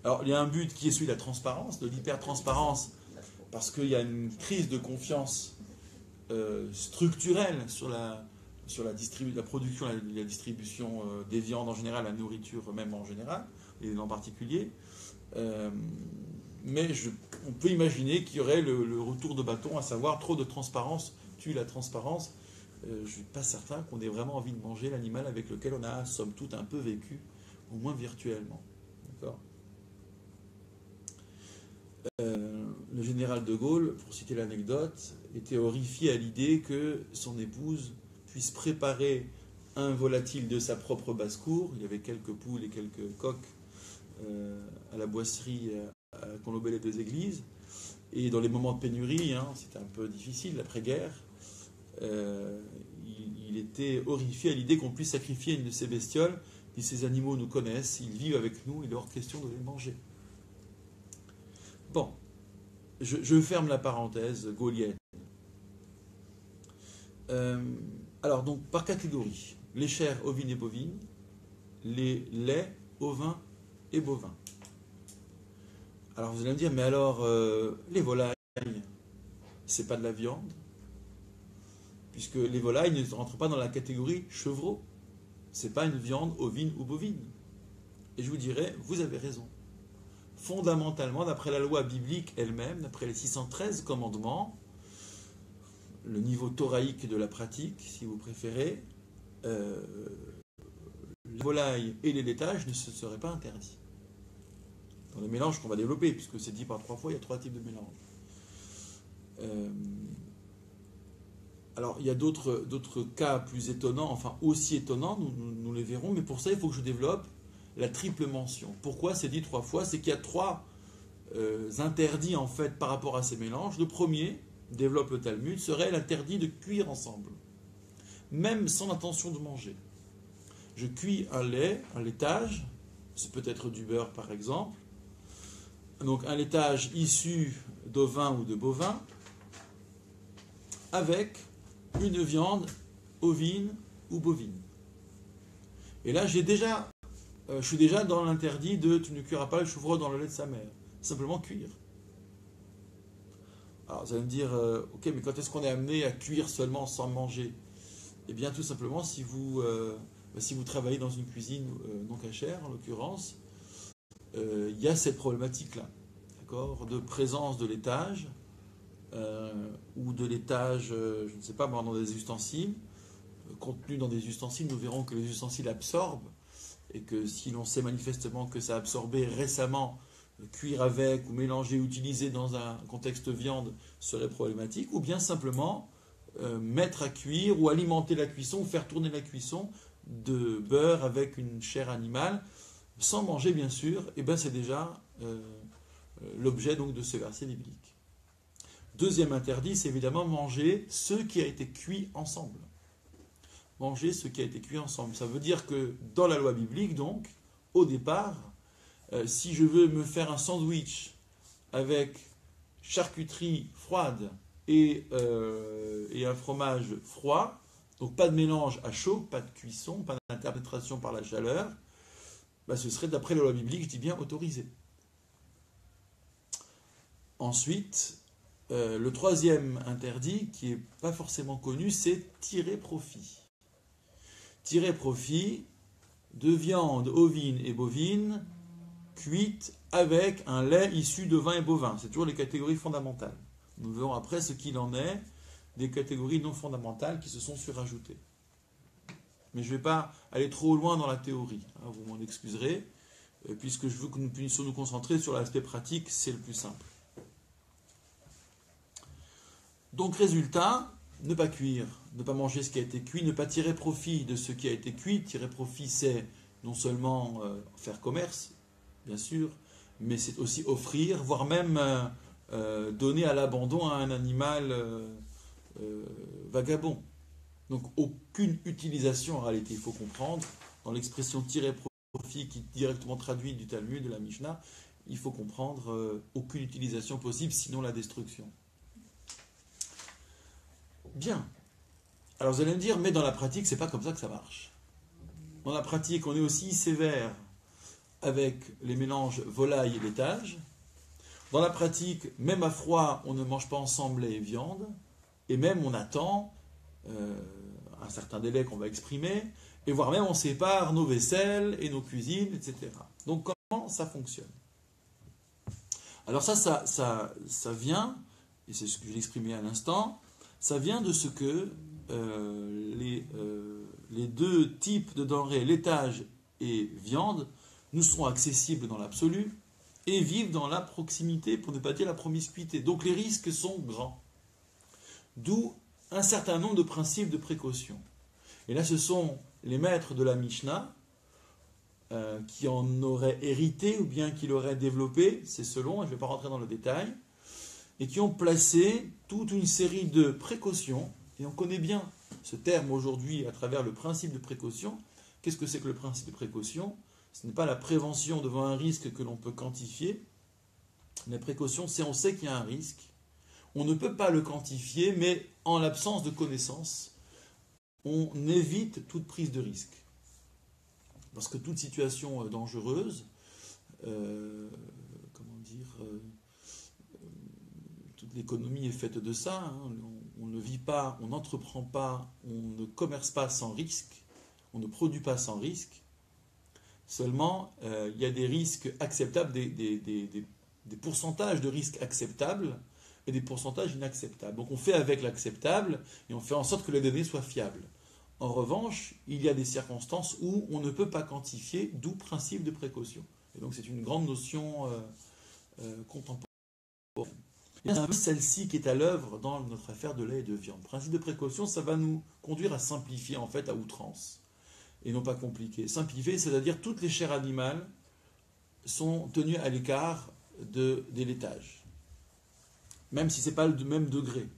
Alors, il y a un but qui est celui de la transparence, de l'hyper-transparence, parce qu'il y a une crise de confiance structurelle sur la production et la distribution des viandes en général, la nourriture même en général, et en particulier. Mais on peut imaginer qu'il y aurait le retour de bâton, à savoir trop de transparence tue la transparence. Je ne suis pas certain qu'on ait vraiment envie de manger l'animal avec lequel on a, somme toute, un peu vécu, au moins virtuellement. D'accord ? Le général de Gaulle, pour citer l'anecdote, était horrifié à l'idée que son épouse puisse préparer un volatile de sa propre basse-cour. Il y avait quelques poules et quelques coqs à la boisserie à Condobel-les-Deux-Églises. Et dans les moments de pénurie, c'était un peu difficile, l'après-guerre, il était horrifié à l'idée qu'on puisse sacrifier une de ces bestioles. Et ces animaux nous connaissent, ils vivent avec nous, il est hors question de les manger. Bon, je ferme la parenthèse gaulienne. Alors, donc, par catégorie, les chairs ovines et bovines, les laits ovins et bovins. Alors, vous allez me dire, mais alors, les volailles, c'est pas de la viande, puisque les volailles ne rentrent pas dans la catégorie chevreau. C'est pas une viande ovine ou bovine. Et je vous dirais, vous avez raison. Fondamentalement, d'après la loi biblique elle-même, d'après les 613 commandements, le niveau thoraïque de la pratique, si vous préférez, les volailles et les laitages ne se seraient pas interdits. Dans les mélanges qu'on va développer, puisque c'est dit par 3 fois, il y a 3 types de mélanges. Alors, il y a d'autres cas plus étonnants, enfin aussi étonnants, nous les verrons, mais pour ça, il faut que je développe la triple mention. Pourquoi c'est dit 3 fois? C'est qu'il y a 3 interdits, en fait, par rapport à ces mélanges. Le premier, développe le Talmud, serait l'interdit de cuire ensemble, même sans intention de manger. Je cuis un lait, un laitage, c'est peut-être du beurre par exemple, donc un laitage issu d'ovin ou de bovin, avec une viande ovine ou bovine. Et là, je suis déjà dans l'interdit de tu ne cuiras pas le chevreau dans le lait de sa mère. Simplement cuire. Alors vous allez me dire, ok, mais quand est-ce qu'on est amené à cuire seulement sans manger? Eh bien, tout simplement, si vous travaillez dans une cuisine non cachère, en l'occurrence, il y a cette problématique-là, d'accord, de présence de laitage, ou de laitage, je ne sais pas, dans des ustensiles. Contenu dans des ustensiles, nous verrons que les ustensiles absorbent, et que si l'on sait manifestement que ça a absorbé récemment, cuire avec ou mélanger, utiliser dans un contexte viande serait problématique, ou bien simplement mettre à cuire ou alimenter la cuisson ou faire tourner la cuisson de beurre avec une chair animale, sans manger bien sûr, et bien c'est déjà l'objet donc de ce verset biblique. Deuxième interdit, c'est évidemment manger ce qui a été cuit ensemble. Manger ce qui a été cuit ensemble. Ça veut dire que dans la loi biblique, donc, au départ, si je veux me faire un sandwich avec charcuterie froide et un fromage froid, donc pas de mélange à chaud, pas de cuisson, pas d'interprétation par la chaleur, ce serait d'après la loi biblique, je dis bien autorisé. Ensuite, le troisième interdit, qui n'est pas forcément connu, c'est tirer profit. Tirer profit de viande ovine et bovine cuite avec un lait issu de vin et bovin. C'est toujours les catégories fondamentales. Nous verrons après ce qu'il en est des catégories non fondamentales qui se sont surajoutées. Mais je ne vais pas aller trop loin dans la théorie, vous m'en excuserez, puisque je veux que nous puissions nous concentrer sur l'aspect pratique, c'est le plus simple. Donc résultat, ne pas cuire, ne pas manger ce qui a été cuit, ne pas tirer profit de ce qui a été cuit. Tirer profit, c'est non seulement faire commerce, bien sûr, mais c'est aussi offrir, voire même donner à l'abandon à un animal vagabond. Donc aucune utilisation en réalité, il faut comprendre, dans l'expression tirer profit qui est directement traduite du Talmud, de la Mishnah, il faut comprendre aucune utilisation possible, sinon la destruction. Bien. Alors vous allez me dire, mais dans la pratique, c'est pas comme ça que ça marche. Dans la pratique, on est aussi sévère avec les mélanges volaille et laitage. Dans la pratique, même à froid, on ne mange pas ensemble lait et viande, et même on attend un certain délai qu'on va exprimer, et voire même on sépare nos vaisselles et nos cuisines, etc. Donc comment ça fonctionne? Alors ça vient, et c'est ce que j'ai exprimé à l'instant, ça vient de ce que les deux types de denrées, laitage et viande, nous sont accessibles dans l'absolu et vivent dans la proximité, pour ne pas dire la promiscuité. Donc les risques sont grands. D'où un certain nombre de principes de précaution. Et là, ce sont les maîtres de la Mishnah qui en auraient hérité ou bien qui l'auraient développé, c'est selon, et je ne vais pas rentrer dans le détail, et qui ont placé toute une série de précautions, et on connaît bien ce terme aujourd'hui à travers le principe de précaution. Qu'est-ce que c'est que le principe de précaution? Ce n'est pas la prévention devant un risque que l'on peut quantifier. La précaution, c'est on sait qu'il y a un risque. On ne peut pas le quantifier, mais en l'absence de connaissance, on évite toute prise de risque. Parce que toute situation dangereuse, toute l'économie est faite de ça. Hein. On ne vit pas, on n'entreprend pas, on ne commerce pas sans risque, on ne produit pas sans risque. Seulement, il y a des risques acceptables, des pourcentages de risques acceptables et des pourcentages inacceptables. Donc on fait avec l'acceptable et on fait en sorte que les données soient fiables. En revanche, il y a des circonstances où on ne peut pas quantifier, d'où principe de précaution. Et donc c'est une grande notion contemporaine. C'est celle-ci qui est à l'œuvre dans notre affaire de lait et de viande. Principe de précaution, ça va nous conduire à simplifier en fait à outrance. Et non pas compliquer. Simplifier, c'est-à-dire toutes les chairs animales sont tenues à l'écart des laitages. Même si ce n'est pas le même degré.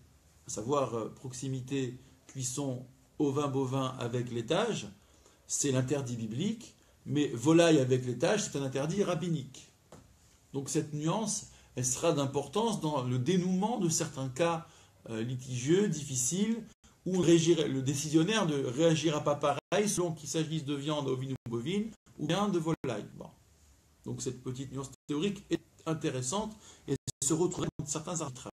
À savoir proximité, cuisson, ovin, bovin avec laitage, c'est l'interdit biblique, mais volaille avec laitage, c'est un interdit rabbinique. Donc cette nuance, elle sera d'importance dans le dénouement de certains cas litigieux, difficiles, où le décisionnaire ne réagira pas pareil selon qu'il s'agisse de viande ovine ou bovine, ou bien de volaille. Bon. Donc cette petite nuance théorique est intéressante et se retrouve dans certains arbitrages.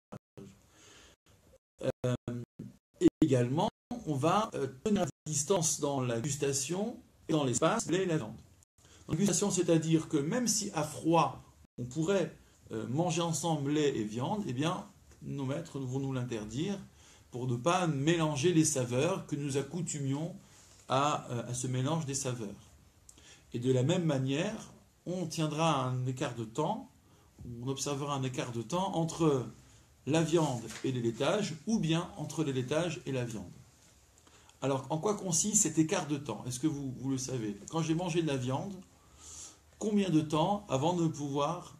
Et également, on va tenir à distance dans la gustation et dans l'espace lait et la viande. Dans la gustation, c'est-à-dire que même si à froid, on pourrait manger ensemble lait et viande, eh bien, nos maîtres vont nous l'interdire pour ne pas mélanger les saveurs, que nous accoutumions à ce mélange des saveurs. Et de la même manière, on tiendra un écart de temps, on observera un écart de temps entre la viande et les laitages, ou bien entre les laitages et la viande. Alors, en quoi consiste cet écart de temps? Est-ce que vous le savez? Quand j'ai mangé de la viande, combien de temps avant de pouvoir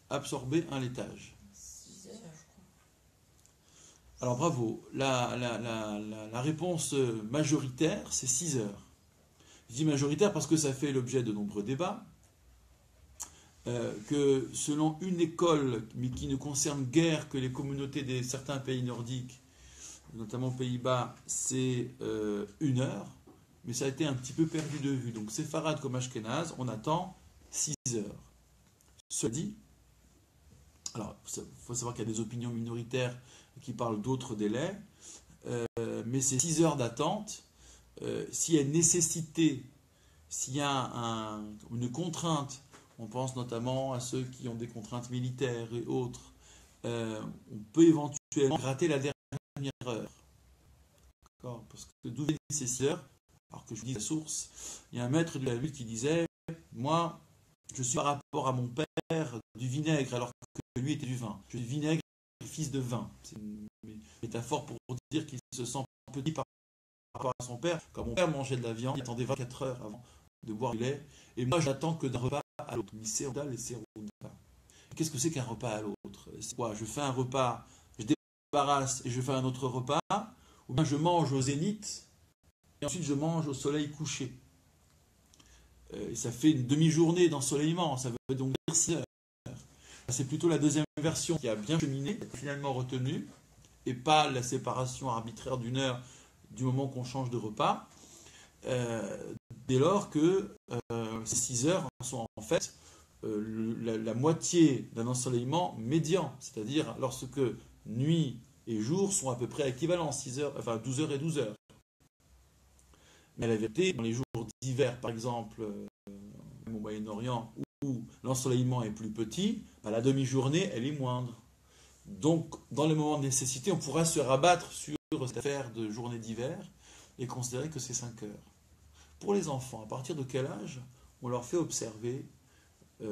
absorber un laitage? 6 heures, je crois. Alors bravo, la réponse majoritaire, c'est 6 heures. Je dis majoritaire parce que ça fait l'objet de nombreux débats, que selon une école, mais qui ne concerne guère que les communautés de certains pays nordiques, notamment aux Pays-Bas, c'est 1 heure, mais ça a été un petit peu perdu de vue. Donc séfarade comme ashkénaze, on attend 6 heures. Cela dit, alors il faut savoir qu'il y a des opinions minoritaires qui parlent d'autres délais, mais ces 6 heures d'attente, s'il y a une nécessité, s'il y a une contrainte, on pense notamment à ceux qui ont des contraintes militaires et autres, on peut éventuellement rater la dernière heure. D'accord? Parce que d'où viennent ces 6 heures? Alors que je vous dis la source, il y a un maître de la lutte qui disait, moi, je suis par rapport à mon père du vinaigre, alors que lui était du vin. Je suis vinaigre, fils de vin. C'est une métaphore pour dire qu'il se sent petit par rapport à son père. Quand mon père mangeait de la viande, il attendait 24 heures avant de boire du lait. Et moi, j'attends que d'un repas à l'autre. Qu'est-ce que c'est qu'un repas à l'autre? C'est quoi? Je fais un repas, je débarrasse et je fais un autre repas, ou bien je mange au zénith et ensuite je mange au soleil couché. Et ça fait une demi-journée d'ensoleillement, ça veut donc dire 6 heures. C'est plutôt la deuxième version qui a bien cheminé, finalement retenue, et pas la séparation arbitraire d'1 heure du moment qu'on change de repas, dès lors que ces 6 heures sont en fait la moitié d'un ensoleillement médian, c'est-à-dire lorsque nuit et jour sont à peu près équivalents, 6 heures, enfin 12 heures et 12 heures. Mais la vérité, dans les jours d'hiver, par exemple, au Moyen-Orient, où l'ensoleillement est plus petit, la demi-journée, elle est moindre. Donc, dans les moments de nécessité, on pourra se rabattre sur cette affaire de journée d'hiver et considérer que c'est 5 heures. Pour les enfants, à partir de quel âge on leur fait observer, ça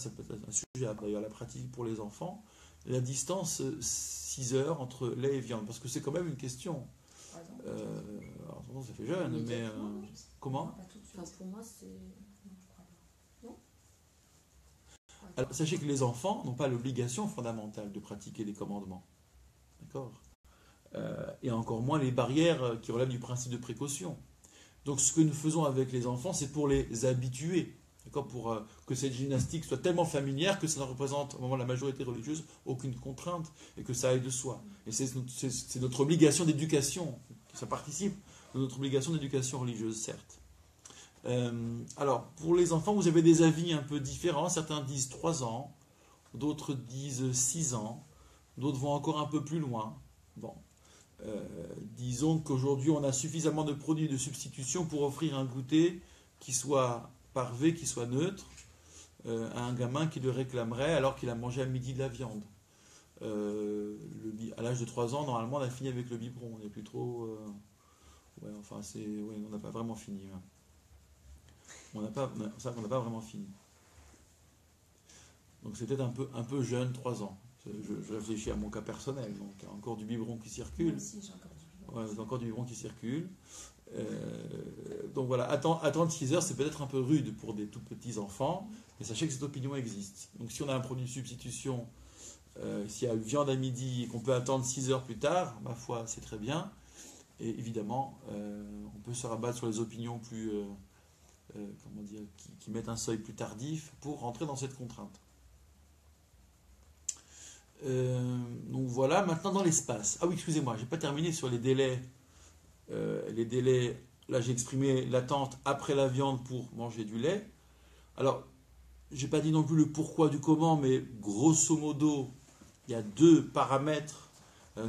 peut être un sujet d'ailleurs la pratique pour les enfants, la distance 6 heures entre lait et viande, parce que c'est quand même une question. Alors, ça fait jeune, mais comment? Enfin, pour moi, c'est... Non. Alors, sachez que les enfants n'ont pas l'obligation fondamentale de pratiquer les commandements. D'accord? Et encore moins les barrières qui relèvent du principe de précaution. Donc ce que nous faisons avec les enfants, c'est pour les habituer, d'accord, pour que cette gymnastique soit tellement familière que ça ne représente, au moment de la majorité religieuse, aucune contrainte et que ça aille de soi. Et c'est notre obligation d'éducation, ça participe de notre obligation d'éducation religieuse, certes. Alors, pour les enfants, vous avez des avis un peu différents. Certains disent 3 ans, d'autres disent 6 ans, d'autres vont encore un peu plus loin. Bon. Disons qu'aujourd'hui on a suffisamment de produits de substitution pour offrir un goûter qui soit parvé, qui soit neutre à un gamin qui le réclamerait alors qu'il a mangé à midi de la viande. À l'âge de 3 ans, normalement on a fini avec le biberon, on n'est plus trop... on n'a pas vraiment fini. Hein. On n'a pas vraiment fini. Donc c'est peut-être un peu jeune, 3 ans. Je réfléchis à mon cas personnel, donc il y a encore du biberon qui circule. Moi aussi, j'ai encore du biberon. Ouais, encore du biberon qui circule. Donc voilà, attendre 6 heures, c'est peut-être un peu rude pour des tout petits enfants, mais sachez que cette opinion existe. Donc si on a un produit de substitution, s'il y a une viande à midi et qu'on peut attendre 6 heures plus tard, ma foi, c'est très bien. Et évidemment, on peut se rabattre sur les opinions plus, qui mettent un seuil plus tardif pour rentrer dans cette contrainte. Donc voilà, maintenant dans l'espace. Ah oui, excusez-moi, j'ai pas terminé sur les délais. Là j'ai exprimé l'attente après la viande pour manger du lait. Alors, j'ai pas dit non plus le pourquoi du comment, mais grosso modo, il y a 2 paramètres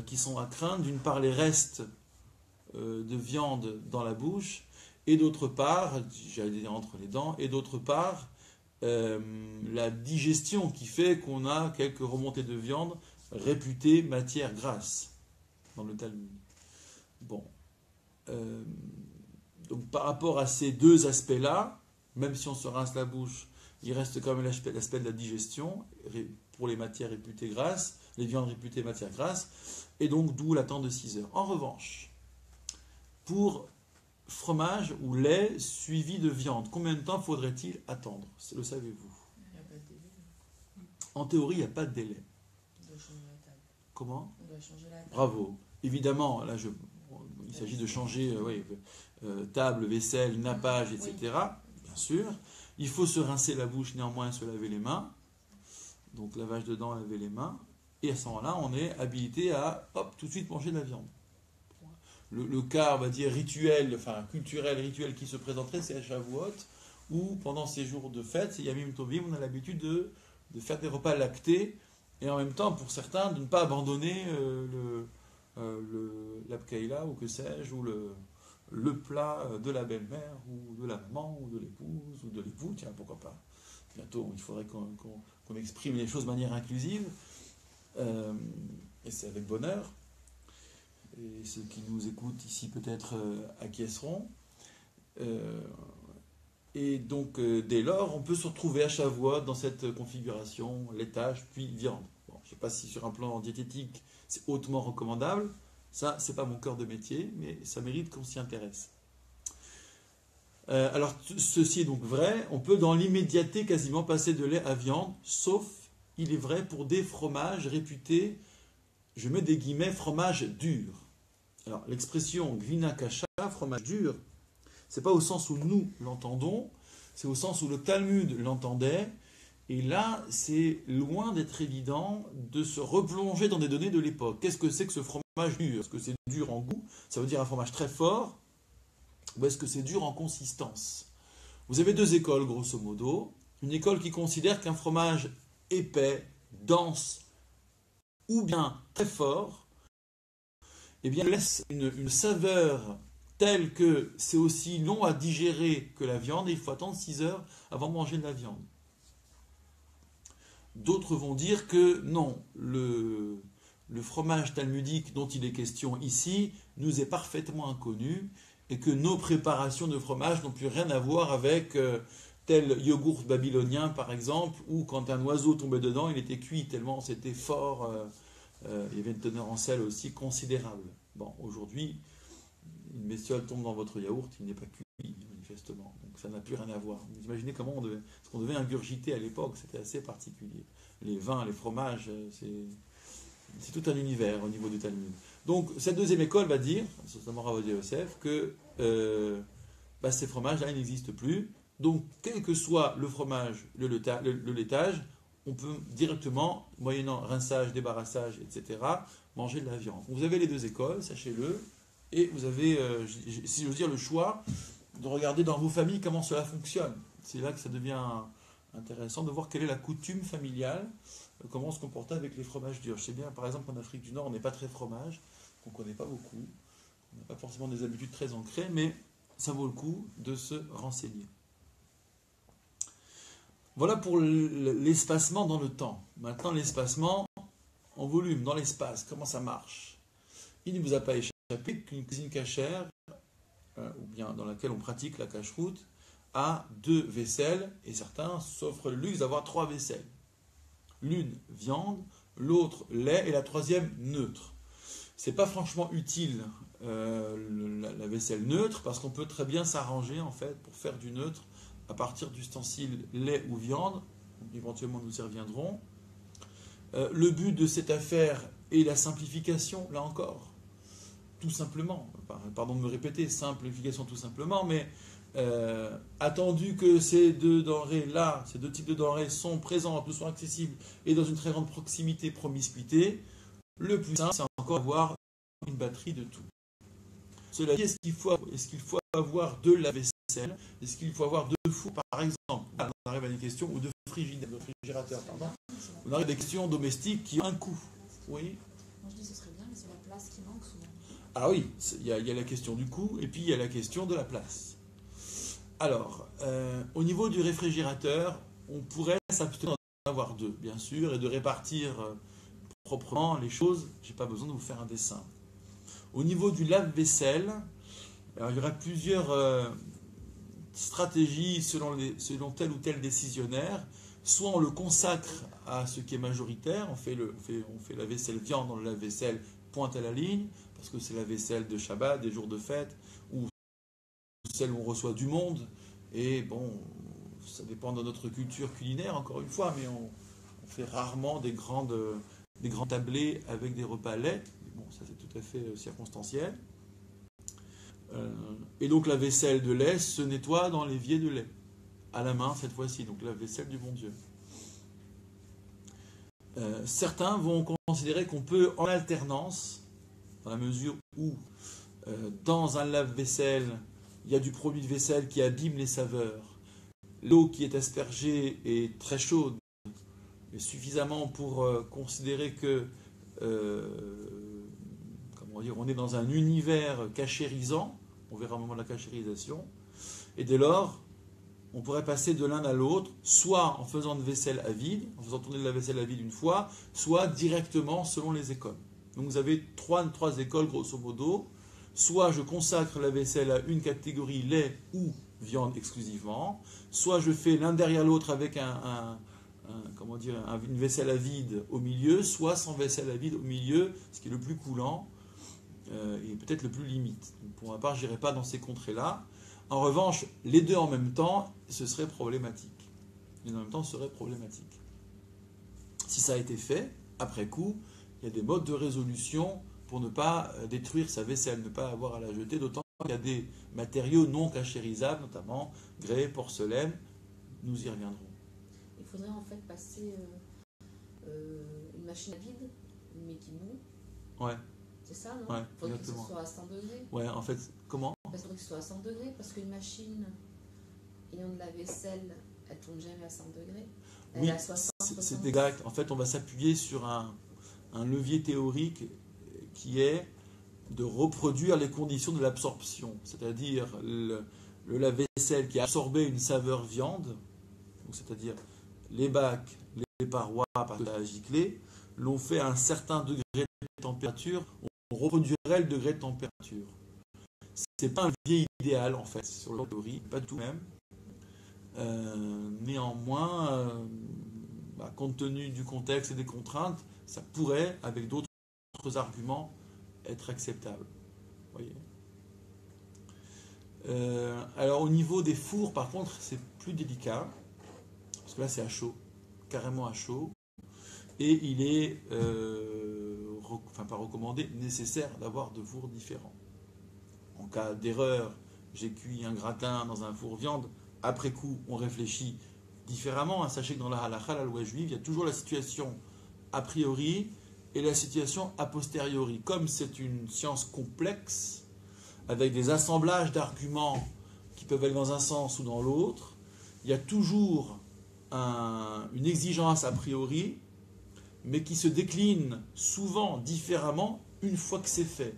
qui sont à craindre. D'une part, les restes de viande dans la bouche, et d'autre part, j'allais dire entre les dents, et d'autre part, la digestion qui fait qu'on a quelques remontées de viande réputées matière grasse dans le Talmud. Bon. Donc par rapport à ces 2 aspects-là, même si on se rince la bouche, il reste quand même l'aspect de la digestion pour les matières réputées grasses, les viandes réputées matières grasses, et donc d'où l'attente de 6 heures. En revanche, pour fromage ou lait suivi de viande, combien de temps faudrait-il attendre? Le savez-vous? Il n'y a pas de délai. En théorie, il n'y a pas de délai. On doit changer la table. Comment? On doit changer la table. Bravo. Évidemment, là, il s'agit de changer table, vaisselle, nappage, etc. Oui. Bien sûr. Il faut se rincer la bouche néanmoins et se laver les mains. Donc lavage de dents, laver les mains. Et à ce moment-là, on est habilité à tout de suite manger de la viande. Le cas, on va dire, culturel qui se présenterait, c'est à Shavuot, où pendant ces jours de fête, c'est Yamim Tovim, on a l'habitude de faire des repas lactés, et en même temps, pour certains, de ne pas abandonner l'abkaïla, ou que sais-je, ou le plat de la belle-mère, ou de la maman, ou de l'épouse, ou de l'époux, tiens, pourquoi pas. Bientôt, il faudrait qu'on exprime les choses de manière inclusive, et c'est avec bonheur. Et ceux qui nous écoutent ici peut-être acquiesceront. Et donc, dès lors, on peut se retrouver à Shavuot dans cette configuration, laitage, puis viande. Bon, je ne sais pas si sur un plan diététique, c'est hautement recommandable. Ça, ce n'est pas mon cœur de métier, mais ça mérite qu'on s'y intéresse. Alors, ceci est donc vrai. On peut dans l'immédiateté quasiment passer de lait à viande, sauf, il est vrai, pour des fromages réputés, je mets des guillemets, fromage dur. Alors, l'expression gvina kasha, fromage dur, c'est pas au sens où nous l'entendons, c'est au sens où le Talmud l'entendait. Et là, c'est loin d'être évident de se replonger dans des données de l'époque. Qu'est-ce que c'est que ce fromage dur? Est-ce que c'est dur en goût? Ça veut dire un fromage très fort? Ou est-ce que c'est dur en consistance? Vous avez 2 écoles, grosso modo. Une école qui considère qu'un fromage épais, dense ou bien très fort, eh bien, laisse une saveur telle que c'est aussi long à digérer que la viande et il faut attendre 6 heures avant de manger de la viande. D'autres vont dire que non, le fromage talmudique dont il est question ici nous est parfaitement inconnu et que nos préparations de fromage n'ont plus rien à voir avec tel yogourt babylonien par exemple, où quand un oiseau tombait dedans, il était cuit tellement c'était fort, il y avait une teneur en sel aussi considérable. Bon, aujourd'hui, une bestiole tombe dans votre yaourt, il n'est pas cuit, manifestement. Donc ça n'a plus rien à voir. Vous imaginez comment ce qu'on devait ingurgiter à l'époque, c'était assez particulier. Les vins, les fromages, c'est tout un univers au niveau du Talmud. Donc cette deuxième école va dire, notamment Rav Yosef, que ces fromages-là, ils n'existent plus. Donc quel que soit le fromage, le laitage, on peut directement, moyennant rinçage, débarrassage, etc., manger de la viande. Vous avez les deux écoles, sachez-le, et vous avez, si j'ose dire, le choix de regarder dans vos familles comment cela fonctionne. C'est là que ça devient intéressant de voir quelle est la coutume familiale, comment on se comporte avec les fromages durs. Je sais bien, par exemple, en Afrique du Nord, on n'est pas très fromage, on ne connaît pas beaucoup, on n'a pas forcément des habitudes très ancrées, mais ça vaut le coup de se renseigner. Voilà pour l'espacement dans le temps. Maintenant, l'espacement en volume, dans l'espace, comment ça marche? Il ne vous a pas échappé qu'une cuisine cachère, ou bien dans laquelle on pratique la cacheroute, a 2 vaisselles, et certains s'offrent le luxe d'avoir 3 vaisselles. L'une viande, l'autre lait, et la troisième neutre. C'est pas franchement utile la vaisselle neutre, parce qu'on peut très bien s'arranger en fait pour faire du neutre à partir d'ustensiles lait ou viande, éventuellement nous y reviendrons. Le but de cette affaire est la simplification, là encore, tout simplement, pardon de me répéter, simplification tout simplement, mais attendu que ces deux denrées-là, ces deux types de denrées sont présents, sont accessibles et dans une très grande proximité, promiscuité, le plus simple, c'est encore avoir une batterie de tout. Cela dit, est-ce qu'il faut avoir de la vaisselle? Est-ce qu'il faut avoir 2 fours, par exemple? On arrive à des questions, ou 2 réfrigérateurs, pardon. On arrive à des questions domestiques qui ont un coût. Oui. Moi je dis que ce serait bien, mais c'est la place qui manque souvent. Ah oui, il y a la question du coût, et puis il y a la question de la place. Alors, au niveau du réfrigérateur, on pourrait s'abstenir d'en avoir 2, bien sûr, et de répartir proprement les choses. Je n'ai pas besoin de vous faire un dessin. Au niveau du lave-vaisselle, il y aura plusieurs stratégies selon tel ou tel décisionnaire. Soit on le consacre à ce qui est majoritaire, on fait la vaisselle viande dans le lave-vaisselle pointe à la ligne, parce que c'est la vaisselle de Shabbat, des jours de fête, ou celle où on reçoit du monde. Et bon, ça dépend de notre culture culinaire, encore une fois, mais on fait rarement des grands tablés avec des repas laits. Bon, ça c'est tout à fait circonstanciel. Et donc la vaisselle de lait se nettoie dans l'évier de lait, à la main cette fois-ci, donc la vaisselle du bon Dieu. Certains vont considérer qu'on peut en alternance, dans la mesure où dans un lave-vaisselle, il y a du produit de vaisselle qui abîme les saveurs. L'eau qui est aspergée est très chaude, mais suffisamment pour considérer que on est dans un univers cachérisant. On verra au moment de la cachérisation. Et dès lors, on pourrait passer de l'un à l'autre, soit en faisant de vaisselle à vide, en faisant tourner de la vaisselle à vide une fois, soit directement selon les écoles. Donc vous avez trois écoles grosso modo. Soit je consacre la vaisselle à une catégorie lait ou viande exclusivement, soit je fais l'un derrière l'autre avec une vaisselle à vide au milieu, soit sans vaisselle à vide au milieu, ce qui est le plus coulant et peut-être le plus limite. Donc pour ma part, je n'irai pas dans ces contrées-là. En revanche, les deux en même temps, ce serait problématique. Les deux en même temps serait problématique. Si ça a été fait, après coup, il y a des modes de résolution pour ne pas détruire sa vaisselle, ne pas avoir à la jeter, d'autant qu'il y a des matériaux non cachérisables, notamment grès, porcelaine, nous y reviendrons. Il faudrait en fait passer une machine à vide, mais qui mou. Ouais. C'est ça, non? Ouais, il faudrait exactement. que ce soit à 100 degrés. Ouais, en fait, comment? Il faudrait que ce soit à 100 degrés, parce qu'une machine ayant de la vaisselle, elle tourne jamais à 100 degrés. Oui, Elle est à 60, c'est 70. exact. En fait, on va s'appuyer sur un levier théorique qui est de reproduire les conditions de l'absorption, c'est-à-dire le lave-vaisselle qui a absorbé une saveur viande, donc c'est-à-dire les bacs, les parois, parce que la giclée, l'ont fait à un certain degré de température, on reproduirait le degré de température. C'est pas un levier idéal en fait sur la théorie, pas du tout même. Néanmoins, compte tenu du contexte et des contraintes, ça pourrait, avec d'autres arguments, être acceptable. Voyez. Alors au niveau des fours, par contre, c'est plus délicat, parce que là c'est à chaud, carrément à chaud, et il est, pas recommandé, nécessaire d'avoir deux fours différents. En cas d'erreur, j'ai cuit un gratin dans un four viande, après coup, on réfléchit différemment. Sachez que dans la halakha, la loi juive, il y a toujours la situation a priori et la situation a posteriori. Comme c'est une science complexe, avec des assemblages d'arguments qui peuvent aller dans un sens ou dans l'autre, il y a toujours une exigence a priori, mais qui se décline souvent différemment une fois que c'est fait.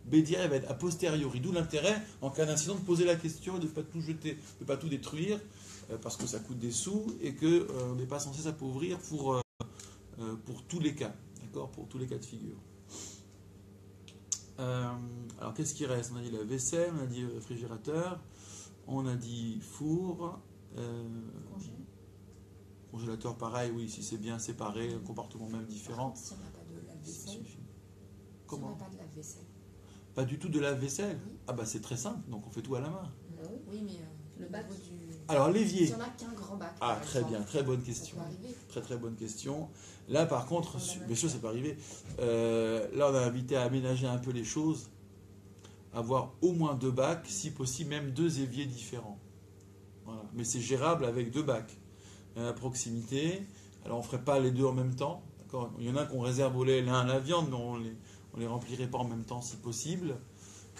Bédia va être a posteriori, d'où l'intérêt, en cas d'incident, de poser la question et de ne pas tout jeter, de ne pas tout détruire, parce que ça coûte des sous et qu'on n'est pas censé s'appauvrir pour tous les cas, d'accord, pour tous les cas de figure. Alors qu'est-ce qui reste? On a dit la vaisselle, on a dit réfrigérateur, on a dit four, congélateur pareil, oui, si c'est bien séparé, un comportement même différent. Si on n'a pas de lave-vaisselle. Comment? Si on n'a pas de lave-vaisselle. Pas du tout de lave-vaisselle? Oui. Ah bah c'est très simple, donc on fait tout à la main. Oui, mais le bac du... Alors l'évier. Si on n'a qu'un grand bac. Ah très bien, très bonne question. Ça peut arriver. Très très bonne question. Là par contre, bien sûr ça peut arriver. Là on a invité à aménager un peu les choses, avoir au moins deux bacs, si possible même deux éviers différents. Voilà. Mais c'est gérable avec deux bacs. À proximité. Alors on ne ferait pas les deux en même temps. D'accord. Il y en a qu'on réserve au lait, l'un à la viande, mais on les remplirait pas en même temps si possible.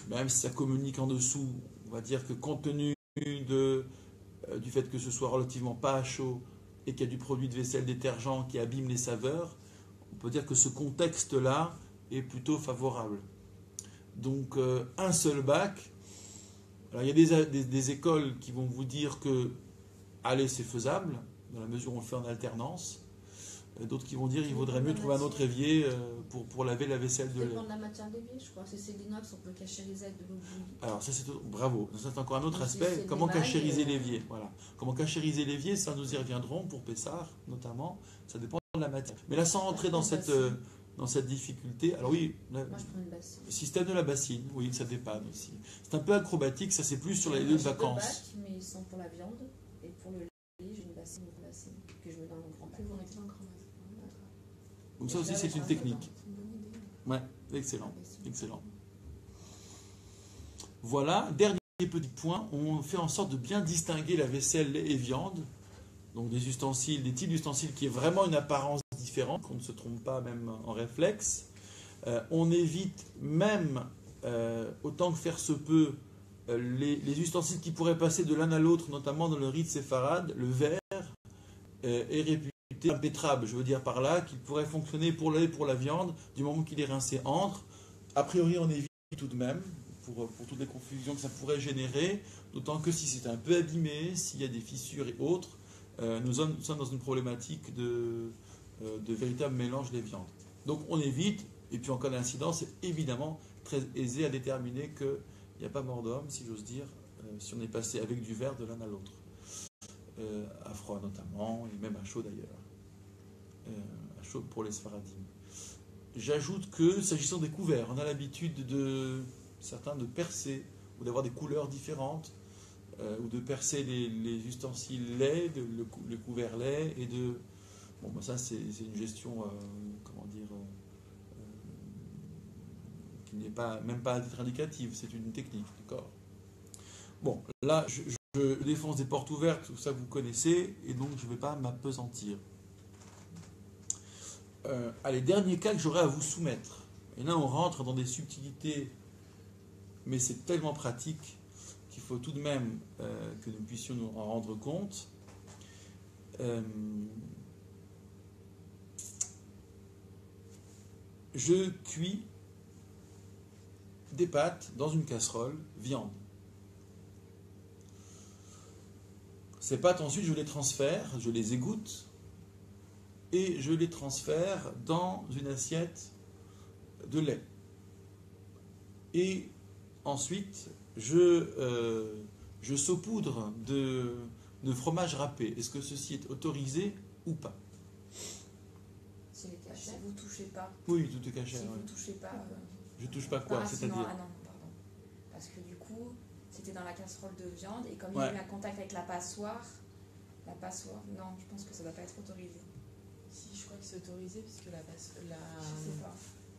Même si ça communique en dessous, on va dire que compte tenu du fait que ce soit relativement pas à chaud et qu'il y a du produit de vaisselle détergent qui abîme les saveurs, on peut dire que ce contexte-là est plutôt favorable. Donc un seul bac. Alors il y a des écoles qui vont vous dire que allez, c'est faisable, dans la mesure où on le fait en alternance. D'autres qui vont dire qu'il vaudrait mieux trouver un autre évier pour laver la vaisselle de lait. Ça dépend de la matière de l'évier, je crois. Si c'est l'inox, on peut cachériser avec de l'eau bouillie. Alors ça c'est bravo, ça c'est encore un autre Donc, aspect. Comment d'émail, cachériser l'évier? Voilà. Comment cachériser l'évier, ça nous y reviendrons pour Pessar notamment. Ça dépend de la matière. Mais là sans rentrer dans cette difficulté, alors oui, Moi je prends une bassine. le système de la bassine, oui, ça dépanne aussi. C'est un peu acrobatique, ça c'est plus sur les lieux de J'ai deux vacances. bacs, mais ils sont pour la viande et pour le lait, j'ai une bassine que je mets dans le grand bac. Que vous mettez dans le grand bac. Donc ça aussi c'est une technique. C'est une bonne idée. Ouais, excellent, La bassine. excellent. Voilà, dernier petit point, on fait en sorte de bien distinguer la vaisselle, lait et viande. Donc des ustensiles, des types d'ustensiles qui est vraiment une apparence différente, qu'on ne se trompe pas même en réflexe. On évite même, autant que faire se peut, les ustensiles qui pourraient passer de l'un à l'autre, notamment dans le rite séfarade. Le verre est réputé impétrable, je veux dire par là, qu'il pourrait fonctionner pour le lait et pour la viande, du moment qu'il est rincé entre. A priori, on évite tout de même, pour toutes les confusions que ça pourrait générer, d'autant que si c'est un peu abîmé, s'il y a des fissures et autres, nous sommes dans une problématique de véritable mélange des viandes. Donc on évite, et puis en cas d'incident, c'est évidemment très aisé à déterminer qu'il n'y a pas mort d'homme, si j'ose dire, si on est passé avec du verre de l'un à l'autre. À froid notamment, et même à chaud d'ailleurs. À chaud pour les Sfaradim. J'ajoute que, s'agissant des couverts, on a l'habitude certains de percer, ou d'avoir des couleurs différentes, ou de percer les ustensiles lait, le couvert lait, et de... Bon, ben ça c'est une gestion, qui n'est même pas à titre indicatif, c'est une technique, d'accord. Bon, là, je défonce des portes ouvertes, tout ça vous connaissez, et donc je ne vais pas m'appesantir. Allez, dernier cas que j'aurais à vous soumettre. Et là, on rentre dans des subtilités, mais c'est tellement pratique qu'il faut tout de même que nous puissions nous en rendre compte. Je cuis des pâtes dans une casserole, viande. Ces pâtes, ensuite, je les transfère, je les égoutte et je les transfère dans une assiette de lait. Et ensuite, je saupoudre de fromage râpé. Est-ce que ceci est autorisé ou pas? Si les Si cachets. vous touchez pas, Oui, tout est caché. si Ouais. vous touchez pas. Je touche pas quoi, sinon, c'est-à-dire? ah non, pardon. Parce que du coup, c'était dans la casserole de viande et comme il y Ouais. a eu un contact avec la passoire, non, je pense que ça ne doit pas être autorisé. Si, je crois que c'est autorisé, puisque Je sais pas.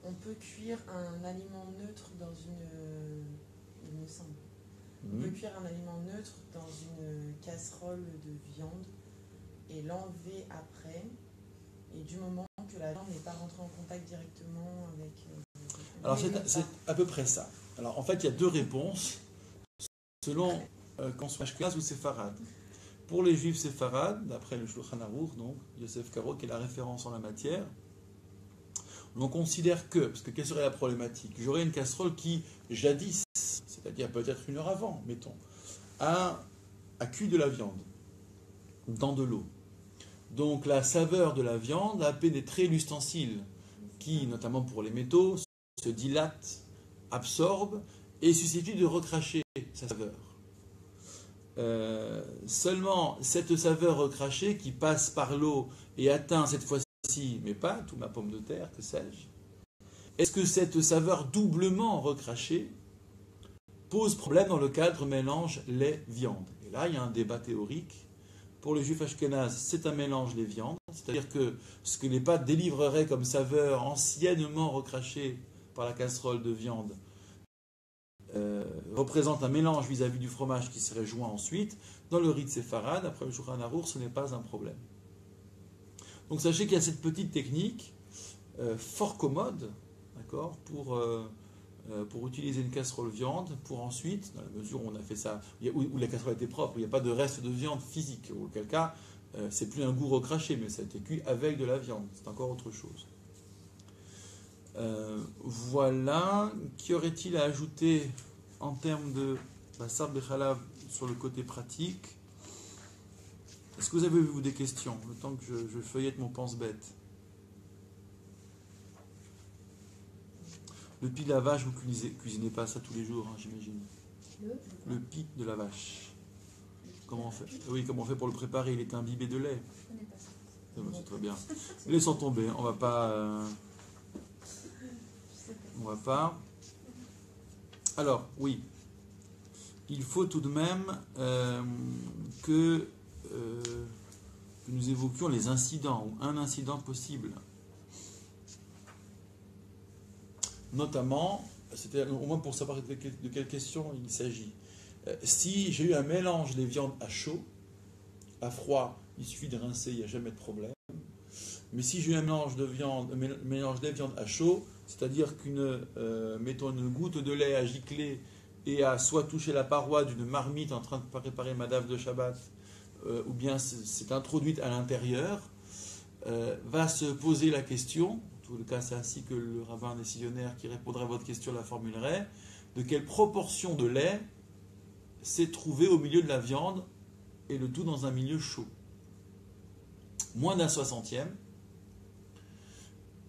on peut cuire un aliment neutre dans une. Il me semble. On peut cuire un aliment neutre dans une casserole de viande et l'enlever après. Et du moment que la viande n'est pas rentrée en contact directement avec. Alors c'est à peu près ça. Alors en fait, il y a deux réponses selon qu'on soit ashkénaze ou séfarade. Pour les juifs séfarades, d'après le Shulchan Aruch, donc Yosef Karo, qui est la référence en la matière, on considère que, parce que quelle serait la problématique? J'aurais une casserole qui, jadis, c'est-à-dire peut-être une heure avant, mettons, a cuit de la viande dans de l'eau. Donc la saveur de la viande a pénétré l'ustensile, qui, notamment pour les métaux, se dilate, absorbe et est susceptible de recracher sa saveur. Seulement cette saveur recrachée qui passe par l'eau et atteint cette fois-ci mes pâtes ou ma pomme de terre, que sais-je, est-ce que cette saveur doublement recrachée pose problème dans le cadre mélange lait-viande? Et là, il y a un débat théorique. Pour les juifs ashkénazes, c'est un mélange lait-viande, c'est-à-dire que ce que les pâtes délivreraient comme saveur anciennement recrachée par la casserole de viande représente un mélange vis-à-vis du fromage qui serait joint ensuite. Dans le rite séfarade, après le Shulchan Aruch, ce n'est pas un problème. Donc sachez qu'il y a cette petite technique fort commode, d'accord, pour utiliser une casserole viande, pour ensuite, dans la mesure où on a fait ça, où la casserole était propre, où il n'y a pas de reste de viande physique, auquel cas, c'est plus un goût recraché, mais ça a été cuit avec de la viande, c'est encore autre chose. Voilà, qu'y aurait-il à ajouter en termes de Bassar Bechalav sur le côté pratique? Est-ce que vous avez vous des questions, le temps que je feuillette mon pense-bête? Le pied de la vache, vous cuisinez pas ça tous les jours, hein, j'imagine. Le pied de la vache. Comment on fait? Oui, comment on fait pour le préparer? Il est imbibé de lait. Je connais pas ça. C'est très bien. Laissons tomber, on va pas. On va pas. Alors, oui. Il faut tout de même que nous évoquions les incidents, ou un incident possible. Notamment, c'était au moins pour savoir de quelle question il s'agit. Si j'ai eu un mélange des viandes à chaud, à froid, il suffit de rincer, il n'y a jamais de problème. Mais si j'ai eu un mélange des viandes à chaud, c'est-à-dire mettons une goutte de lait à gicler et à soit toucher la paroi d'une marmite en train de préparer ma daf de Shabbat, ou bien c'est introduite à l'intérieur, va se poser la question, en tout cas c'est ainsi que le rabbin décisionnaire qui répondra à votre question la formulerait, de quelle proportion de lait s'est trouvé au milieu de la viande et le tout dans un milieu chaud. Moins d'un 60e,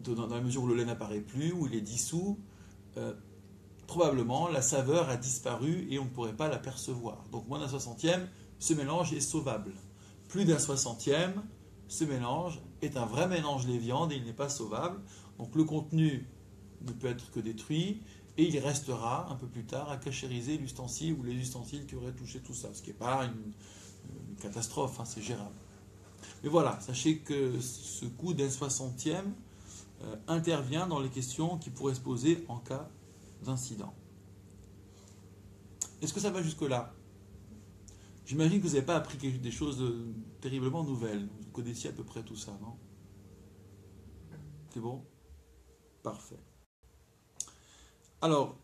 dans la mesure où le lait n'apparaît plus, où il est dissous, probablement la saveur a disparu et on ne pourrait pas l'apercevoir. Donc moins d'un 60e, ce mélange est sauvable. Plus d'un 60e, ce mélange est un vrai mélange des viandes et il n'est pas sauvable. Donc le contenu ne peut être que détruit et il restera un peu plus tard à cachériser l'ustensile ou les ustensiles qui auraient touché tout ça. Ce qui n'est pas une catastrophe, hein, c'est gérable. Mais voilà, sachez que ce coup d'un 60e intervient dans les questions qui pourraient se poser en cas d'incident. Est-ce que ça va jusque-là? J'imagine que vous n'avez pas appris des choses terriblement nouvelles. Vous connaissiez à peu près tout ça, non? C'est bon? Parfait. Alors,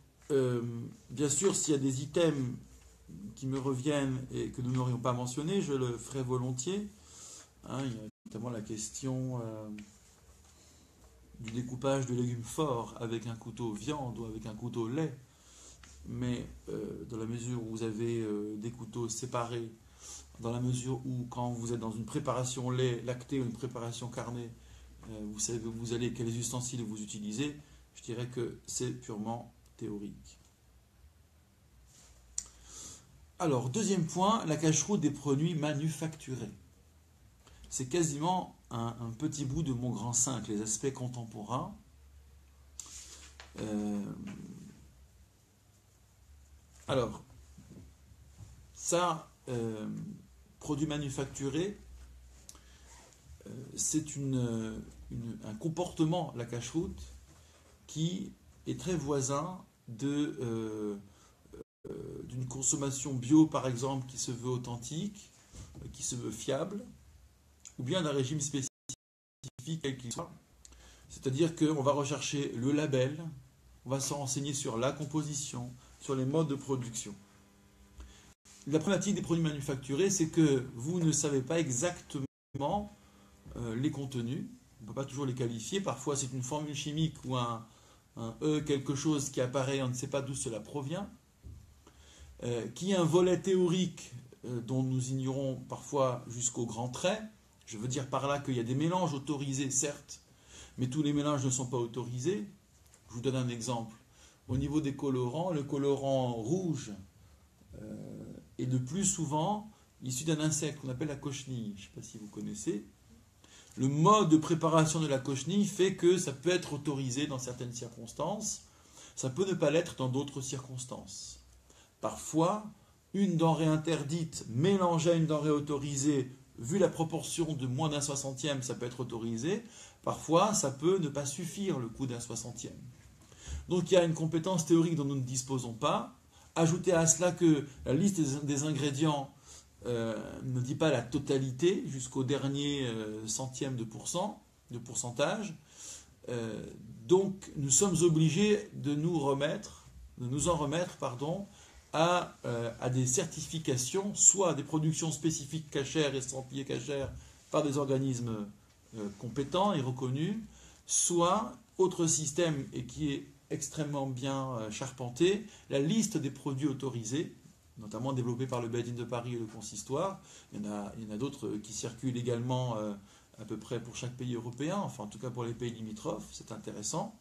bien sûr, s'il y a des items qui me reviennent et que nous n'aurions pas mentionnés, je le ferai volontiers. Hein, il y a notamment la question du découpage de légumes forts avec un couteau viande ou avec un couteau lait. Mais dans la mesure où vous avez des couteaux séparés, dans la mesure où quand vous êtes dans une préparation lait lacté ou une préparation carnée, vous savez où vous allez, quels ustensiles vous utilisez, je dirais que c'est purement théorique. Alors, deuxième point, la cache-route des produits manufacturés. C'est quasiment un petit bout de mon grand 5, les aspects contemporains. Alors, ça, produits manufacturés, c'est un comportement, la cache-route, qui est très voisin d'une consommation bio, par exemple, qui se veut authentique, qui se veut fiable, ou bien d'un régime spécifique, quel qu'il soit. C'est-à-dire qu'on va rechercher le label, on va se renseigner sur la composition, sur les modes de production. La problématique des produits manufacturés, c'est que vous ne savez pas exactement les contenus. On ne peut pas toujours les qualifier. Parfois, c'est une formule chimique ou un E quelque chose qui apparaît, on ne sait pas d'où cela provient. Qui est un volet théorique dont nous ignorons parfois jusqu'au grand trait. Je veux dire par là qu'il y a des mélanges autorisés, certes, mais tous les mélanges ne sont pas autorisés. Je vous donne un exemple. Au niveau des colorants, le colorant rouge est le plus souvent issu d'un insecte qu'on appelle la cochenille. Je ne sais pas si vous connaissez. Le mode de préparation de la cochenille fait que ça peut être autorisé dans certaines circonstances. Ça peut ne pas l'être dans d'autres circonstances. Parfois, une denrée interdite mélangée à une denrée autorisée, vu la proportion de moins d'un soixantième, ça peut être autorisé. Parfois, ça peut ne pas suffire le coup d'un soixantième. Donc il y a une compétence théorique dont nous ne disposons pas. Ajoutez à cela que la liste des ingrédients ne dit pas la totalité jusqu'au dernier centième de pourcentage. Donc nous sommes obligés de nous en remettre à des certifications, soit des productions spécifiques cachères et estampillées cachères par des organismes compétents et reconnus, soit autre système et qui est extrêmement bien charpenté, la liste des produits autorisés, notamment développée par le BEDIN de Paris et le Consistoire. Il y en a d'autres qui circulent également à peu près pour chaque pays européen, enfin en tout cas pour les pays limitrophes, c'est intéressant.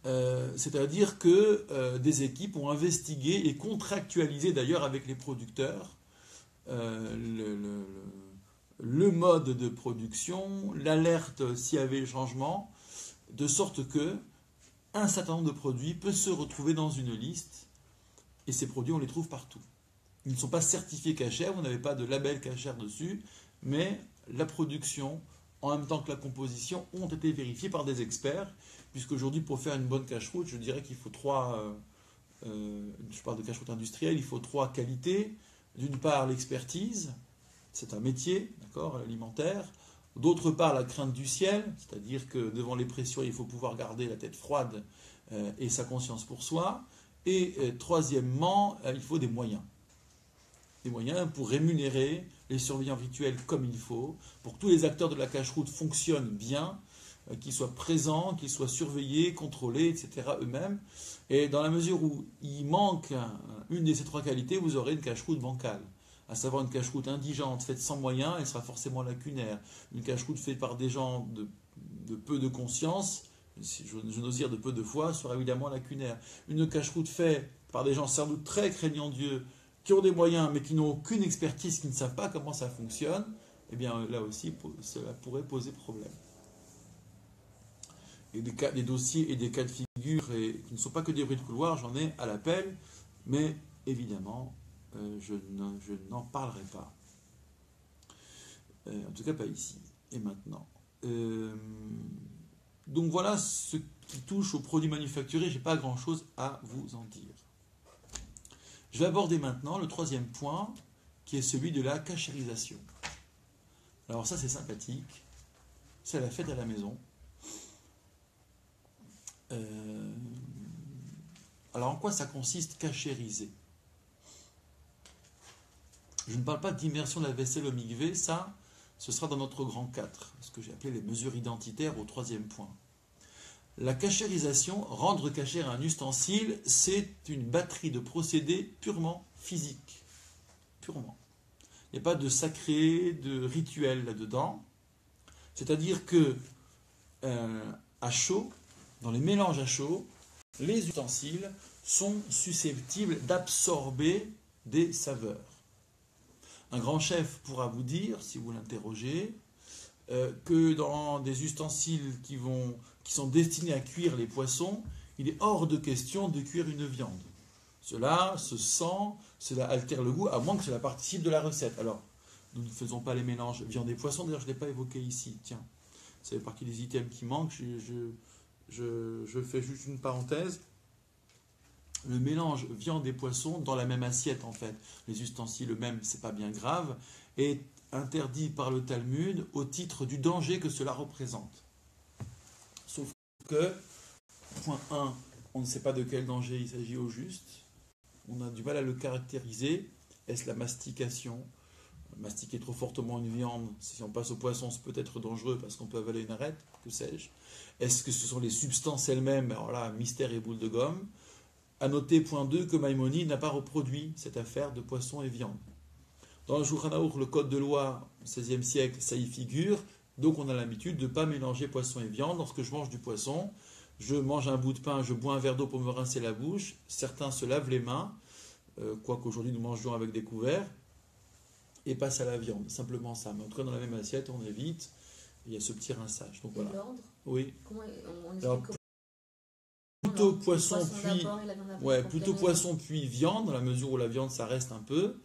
C'est-à-dire que des équipes ont investigué et contractualisé d'ailleurs avec les producteurs le mode de production, l'alerte s'il y avait changement, de sorte que un certain nombre de produits peut se retrouver dans une liste, et ces produits on les trouve partout. Ils ne sont pas certifiés cachers, vous n'avez pas de label cachère dessus, mais la production, en même temps que la composition, ont été vérifiés par des experts, puisqu'aujourd'hui pour faire une bonne cache-route, je dirais qu'il faut je parle de cache-route industrielle, il faut 3 qualités. D'une part l'expertise, c'est un métier, d'accord, alimentaire. D'autre part, la crainte du ciel, c'est-à-dire que devant les pressions, il faut pouvoir garder la tête froide et sa conscience pour soi. Et troisièmement, il faut des moyens. Des moyens pour rémunérer les surveillants rituels comme il faut, pour que tous les acteurs de la cache-route fonctionnent bien, qu'ils soient présents, qu'ils soient surveillés, contrôlés, etc. eux-mêmes. Et dans la mesure où il manque une de ces 3 qualités, vous aurez une cache-route bancale. À savoir une cache-route indigente faite sans moyens, elle sera forcément lacunaire. Une cache-route faite par des gens de peu de conscience, je n'ose dire de peu de foi, sera évidemment lacunaire. Une cache-route faite par des gens sans doute très craignant Dieu, qui ont des moyens mais qui n'ont aucune expertise, qui ne savent pas comment ça fonctionne, eh bien là aussi cela pourrait poser problème. Et des dossiers et des cas de figure qui ne sont pas que des bruits de couloir, j'en ai à l'appel, mais évidemment je n'en parlerai pas. En tout cas pas ici et maintenant. Donc voilà ce qui touche aux produits manufacturés, je n'ai pas grand chose à vous en dire. Je vais aborder maintenant le 3e point, qui est celui de la cachérisation. Alors ça c'est sympathique, c'est la fête à la maison. Alors en quoi ça consiste cachériser ? Je ne parle pas d'immersion de la vaisselle au mikvé, ça Ce sera dans notre grand 4, ce que j'ai appelé les mesures identitaires au 3e point. La cachérisation, rendre cachère un ustensile, c'est une batterie de procédés purement physiques. Purement. Il n'y a pas de sacré, de rituel là-dedans. C'est-à-dire que à chaud, dans les mélanges à chaud, les ustensiles sont susceptibles d'absorber des saveurs. Un grand chef pourra vous dire, si vous l'interrogez, que dans des ustensiles qui sont destinés à cuire les poissons, il est hors de question de cuire une viande. Cela se sent, cela altère le goût, à moins que cela participe de la recette. Alors, nous ne faisons pas les mélanges viande et poisson, d'ailleurs je ne l'ai pas évoqué ici. Tiens, ça fait partie des items qui manquent, je fais juste une parenthèse. Le mélange viande et poisson dans la même assiette, en fait, les ustensiles eux-mêmes, c'est pas bien grave, est interdit par le Talmud au titre du danger que cela représente. Sauf que, point 1, on ne sait pas de quel danger il s'agit au juste, on a du mal à le caractériser. Est-ce la mastication? Mastiquer trop fortement une viande, si on passe au poisson, c'est peut-être dangereux parce qu'on peut avaler une arête, que sais-je. Est-ce que ce sont les substances elles-mêmes? Alors là, mystère et boule de gomme. À noter, point 2, que Maïmonide n'a pas reproduit cette affaire de poisson et viande. Dans le Shulchan Aruch, le code de loi, au XVIe siècle, ça y figure. Donc on a l'habitude de ne pas mélanger poisson et viande. Lorsque je mange du poisson, je mange un bout de pain, je bois un verre d'eau pour me rincer la bouche. Certains se lavent les mains, quoique aujourd'hui nous mangeons avec des couverts, et passent à la viande. Simplement ça. Mais en tout cas, dans la même assiette, on évite. Il y a ce petit rinçage. Donc voilà. L'ordre? Oui. Comment on Alors, explique plutôt poisson puis d'abord et la viande après, ouais, pour plutôt bien- poisson puis viande, dans la mesure où la viande ça reste un peu,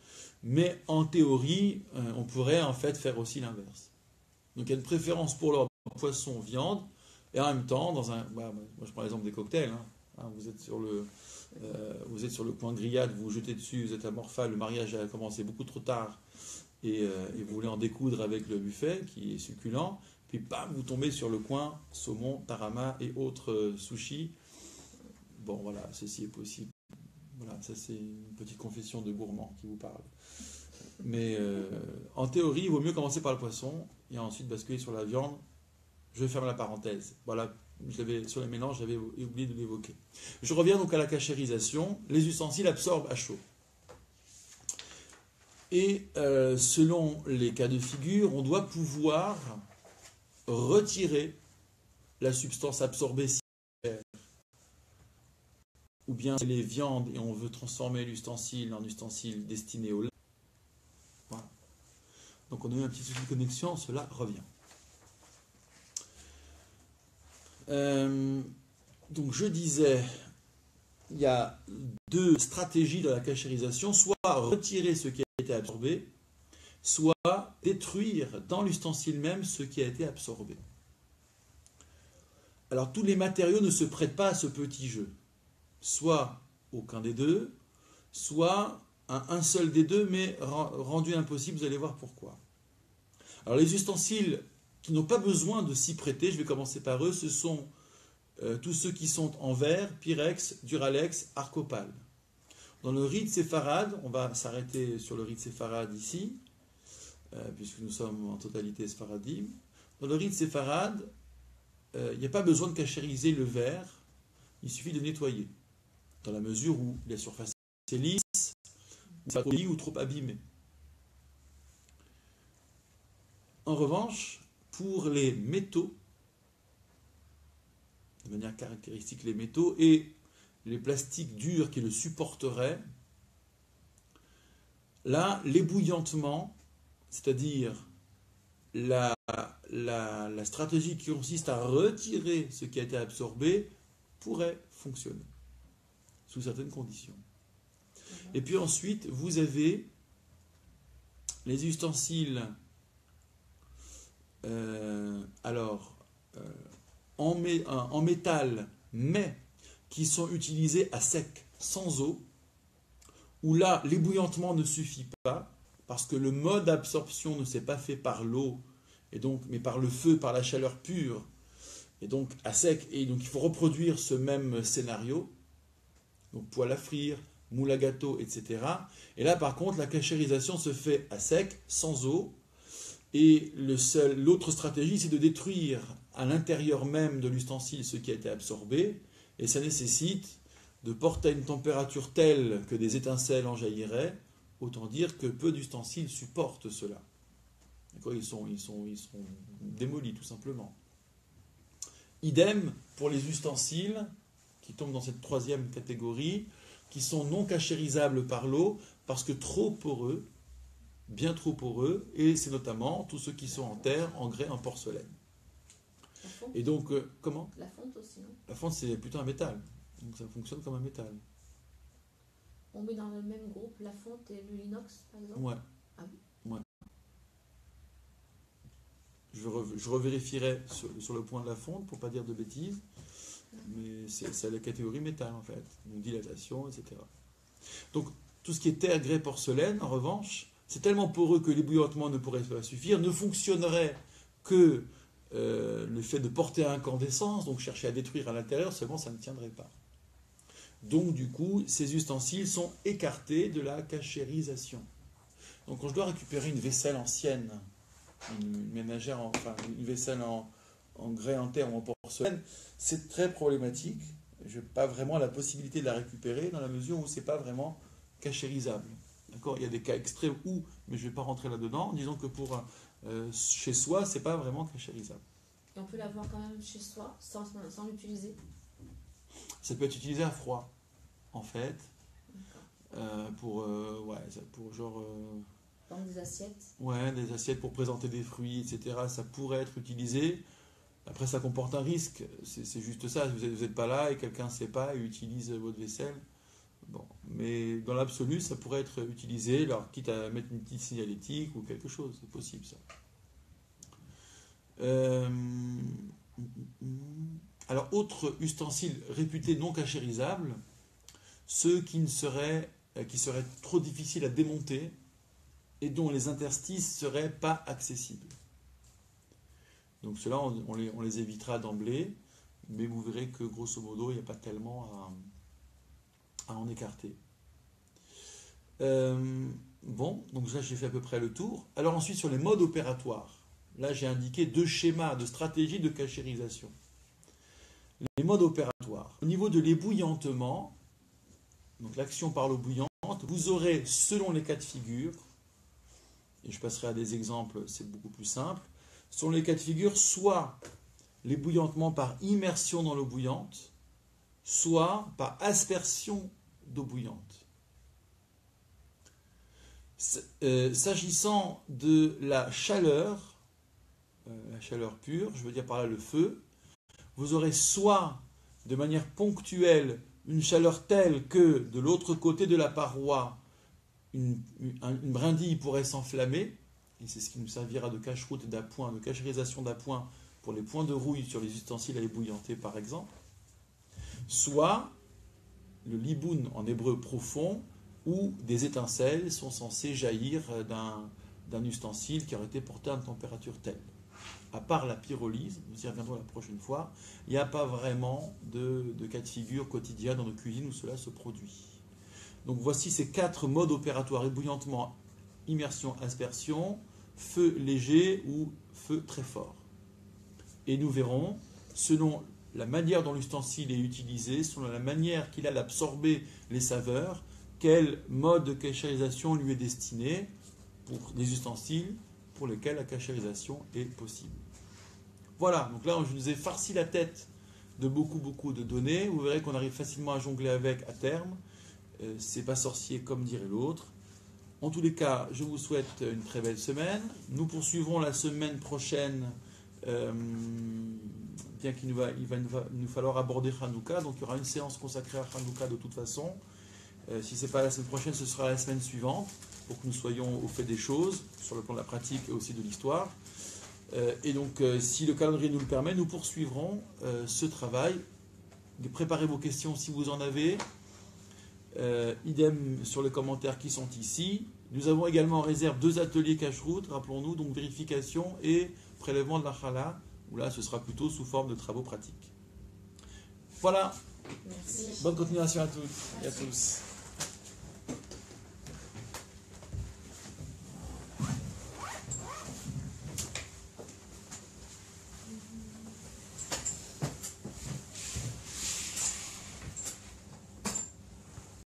mais en théorie on pourrait en fait faire aussi l'inverse. Donc il y a une préférence pour l'ordre poisson viande, et en même temps dans un moi je prends l'exemple des cocktails, vous êtes sur le coin grillade, vous vous jetez dessus, vous êtes à Morphale, le mariage a commencé beaucoup trop tard et vous voulez en découdre avec le buffet qui est succulent, puis bam, vous tombez sur le coin saumon, tarama et autres sushis. Bon, voilà, ceci est possible. Voilà, ça c'est une petite confession de gourmand qui vous parle. Mais en théorie, il vaut mieux commencer par le poisson et ensuite basculer sur la viande. Je ferme la parenthèse. Voilà, sur les mélanges, j'avais oublié de l'évoquer. Je reviens donc à la cachérisation. Les ustensiles absorbent à chaud. Et selon les cas de figure, on doit pouvoir retirer la substance absorbée si ou bien les viandes et on veut transformer l'ustensile en ustensile destiné au lait. Voilà. Donc on a eu un petit souci de connexion, cela revient. Donc je disais, il y a deux stratégies dans la cachérisation, soit retirer ce qui a été absorbé, soit détruire dans l'ustensile même ce qui a été absorbé. Alors tous les matériaux ne se prêtent pas à ce petit jeu. Soit aucun des deux, soit un seul des deux, mais rendu impossible, vous allez voir pourquoi. Alors les ustensiles qui n'ont pas besoin de s'y prêter, je vais commencer par eux, ce sont tous ceux qui sont en verre, pyrex, duralex, arcopale. Dans le rite séfarade, on va s'arrêter sur le rite séfarade ici, puisque nous sommes en totalité séfaradim. Dans le rite séfarade, il n'y a pas besoin de cachériser le verre, il suffit de nettoyer. Dans la mesure où la surface est lisse, pas trop ou trop abîmée. En revanche, pour les métaux, de manière caractéristique les métaux, et les plastiques durs qui le supporteraient, là, l'ébouillantement, c'est-à-dire la stratégie qui consiste à retirer ce qui a été absorbé, pourrait fonctionner, sous certaines conditions. Et puis ensuite, vous avez les ustensiles en métal, mais qui sont utilisés à sec, sans eau, où là, l'ébouillantement ne suffit pas, parce que le mode d'absorption ne s'est pas fait par l'eau, et donc, mais par le feu, par la chaleur pure, et donc à sec, et donc il faut reproduire ce même scénario, donc poêle à frire, moule à gâteau, etc. Et là par contre la cachérisation se fait à sec, sans eau, Et l'autre stratégie, c'est de détruire à l'intérieur même de l'ustensile ce qui a été absorbé, et ça nécessite de porter à une température telle que des étincelles en jailliraient, autant dire que peu d'ustensiles supportent cela. D'accord, ils sont démolis tout simplement. Idem pour les ustensiles qui tombent dans cette troisième catégorie, qui sont non cachérisables par l'eau parce que trop poreux, bien trop poreux, et c'est notamment tous ceux qui sont en terre, en grès, en porcelaine. La fonte, Et donc, comment ? la fonte aussi, non? La fonte, c'est plutôt un métal, donc ça fonctionne comme un métal. On met dans le même groupe la fonte et l'inox, par exemple? Ouais. Ah Ouais. Je revérifierai sur le point de la fonte pour ne pas dire de bêtises, mais c'est la catégorie métal en fait, donc dilatation, etc. Donc tout ce qui est terre, grès, porcelaine, en revanche, c'est tellement poreux que l'ébouillantement ne pourrait pas suffire, ne fonctionnerait que le fait de porter à incandescence, donc chercher à détruire à l'intérieur, seulement ça ne tiendrait pas. Donc du coup, ces ustensiles sont écartés de la cachérisation. Donc quand je dois récupérer une vaisselle ancienne, une ménagère, enfin une vaisselle en grès, en terre ou en porcelaine, c'est très problématique. Je n'ai pas vraiment la possibilité de la récupérer dans la mesure où ce n'est pas vraiment cachérisable. D'accord ? Il y a des cas extrêmes où, mais je ne vais pas rentrer là-dedans. Disons que pour chez soi, ce n'est pas vraiment cachérisable. Et on peut l'avoir quand même chez soi sans l'utiliser? Ça peut être utilisé à froid, en fait, pour genre... Dans des assiettes? Ouais, des assiettes pour présenter des fruits, etc. Ça pourrait être utilisé. Après, ça comporte un risque. C'est juste ça. Vous n'êtes pas là et quelqu'un ne sait pas et utilise votre vaisselle. Bon. Mais dans l'absolu, ça pourrait être utilisé. Alors, quitte à mettre une petite signalétique ou quelque chose. C'est possible, ça. Alors, autre ustensile réputé non cachérisable, ceux qui seraient trop difficiles à démonter et dont les interstices ne seraient pas accessibles. Donc ceux-là, on les évitera d'emblée, mais vous verrez que grosso modo, il n'y a pas tellement à en écarter. Bon, donc là j'ai fait à peu près le tour. Alors ensuite sur les modes opératoires, là j'ai indiqué 2 schémas de stratégie de cachérisation. Les modes opératoires. Au niveau de l'ébouillantement, donc l'action par l'eau bouillante, vous aurez, selon les cas de figure, et je passerai à des exemples, c'est beaucoup plus simple, selon les cas de figure, soit l'ébouillantement par immersion dans l'eau bouillante, soit par aspersion d'eau bouillante. S'agissant de la chaleur pure, je veux dire par là le feu, vous aurez soit de manière ponctuelle une chaleur telle que de l'autre côté de la paroi, une brindille pourrait s'enflammer, et c'est ce qui nous servira de cache-route et d'appoint, de cachérisation d'appoint pour les points de rouille sur les ustensiles à ébouillanter par exemple, soit le liboun en hébreu profond, où des étincelles sont censées jaillir d'un ustensile qui aurait été porté à une température telle. À part la pyrolyse, nous y reviendrons la prochaine fois, il n'y a pas vraiment de cas de figure quotidien dans nos cuisines où cela se produit. Donc voici ces 4 modes opératoires: ébouillantement, immersion, aspersion, feu léger ou feu très fort. Et nous verrons, selon la manière dont l'ustensile est utilisé, selon la manière qu'il a d'absorber les saveurs, quel mode de cachérisation lui est destiné pour les ustensiles pour lesquels la cachérisation est possible. Voilà, donc là je nous ai farci la tête de beaucoup de données. Vous verrez qu'on arrive facilement à jongler avec à terme. C'est pas sorcier comme dirait l'autre. En tous les cas, je vous souhaite une très belle semaine. Nous poursuivrons la semaine prochaine, bien qu'il va nous falloir aborder Hanouka. Donc il y aura une séance consacrée à Hanouka de toute façon. Si ce n'est pas la semaine prochaine, ce sera la semaine suivante, pour que nous soyons au fait des choses, sur le plan de la pratique et aussi de l'histoire. Et donc, si le calendrier nous le permet, nous poursuivrons ce travail. Préparez vos questions si vous en avez. Idem sur les commentaires qui sont ici. Nous avons également en réserve 2 ateliers cache-route, rappelons-nous, donc vérification et prélèvement de la chala, où là ce sera plutôt sous forme de travaux pratiques. Voilà. Merci. Bonne continuation à toutes et à tous.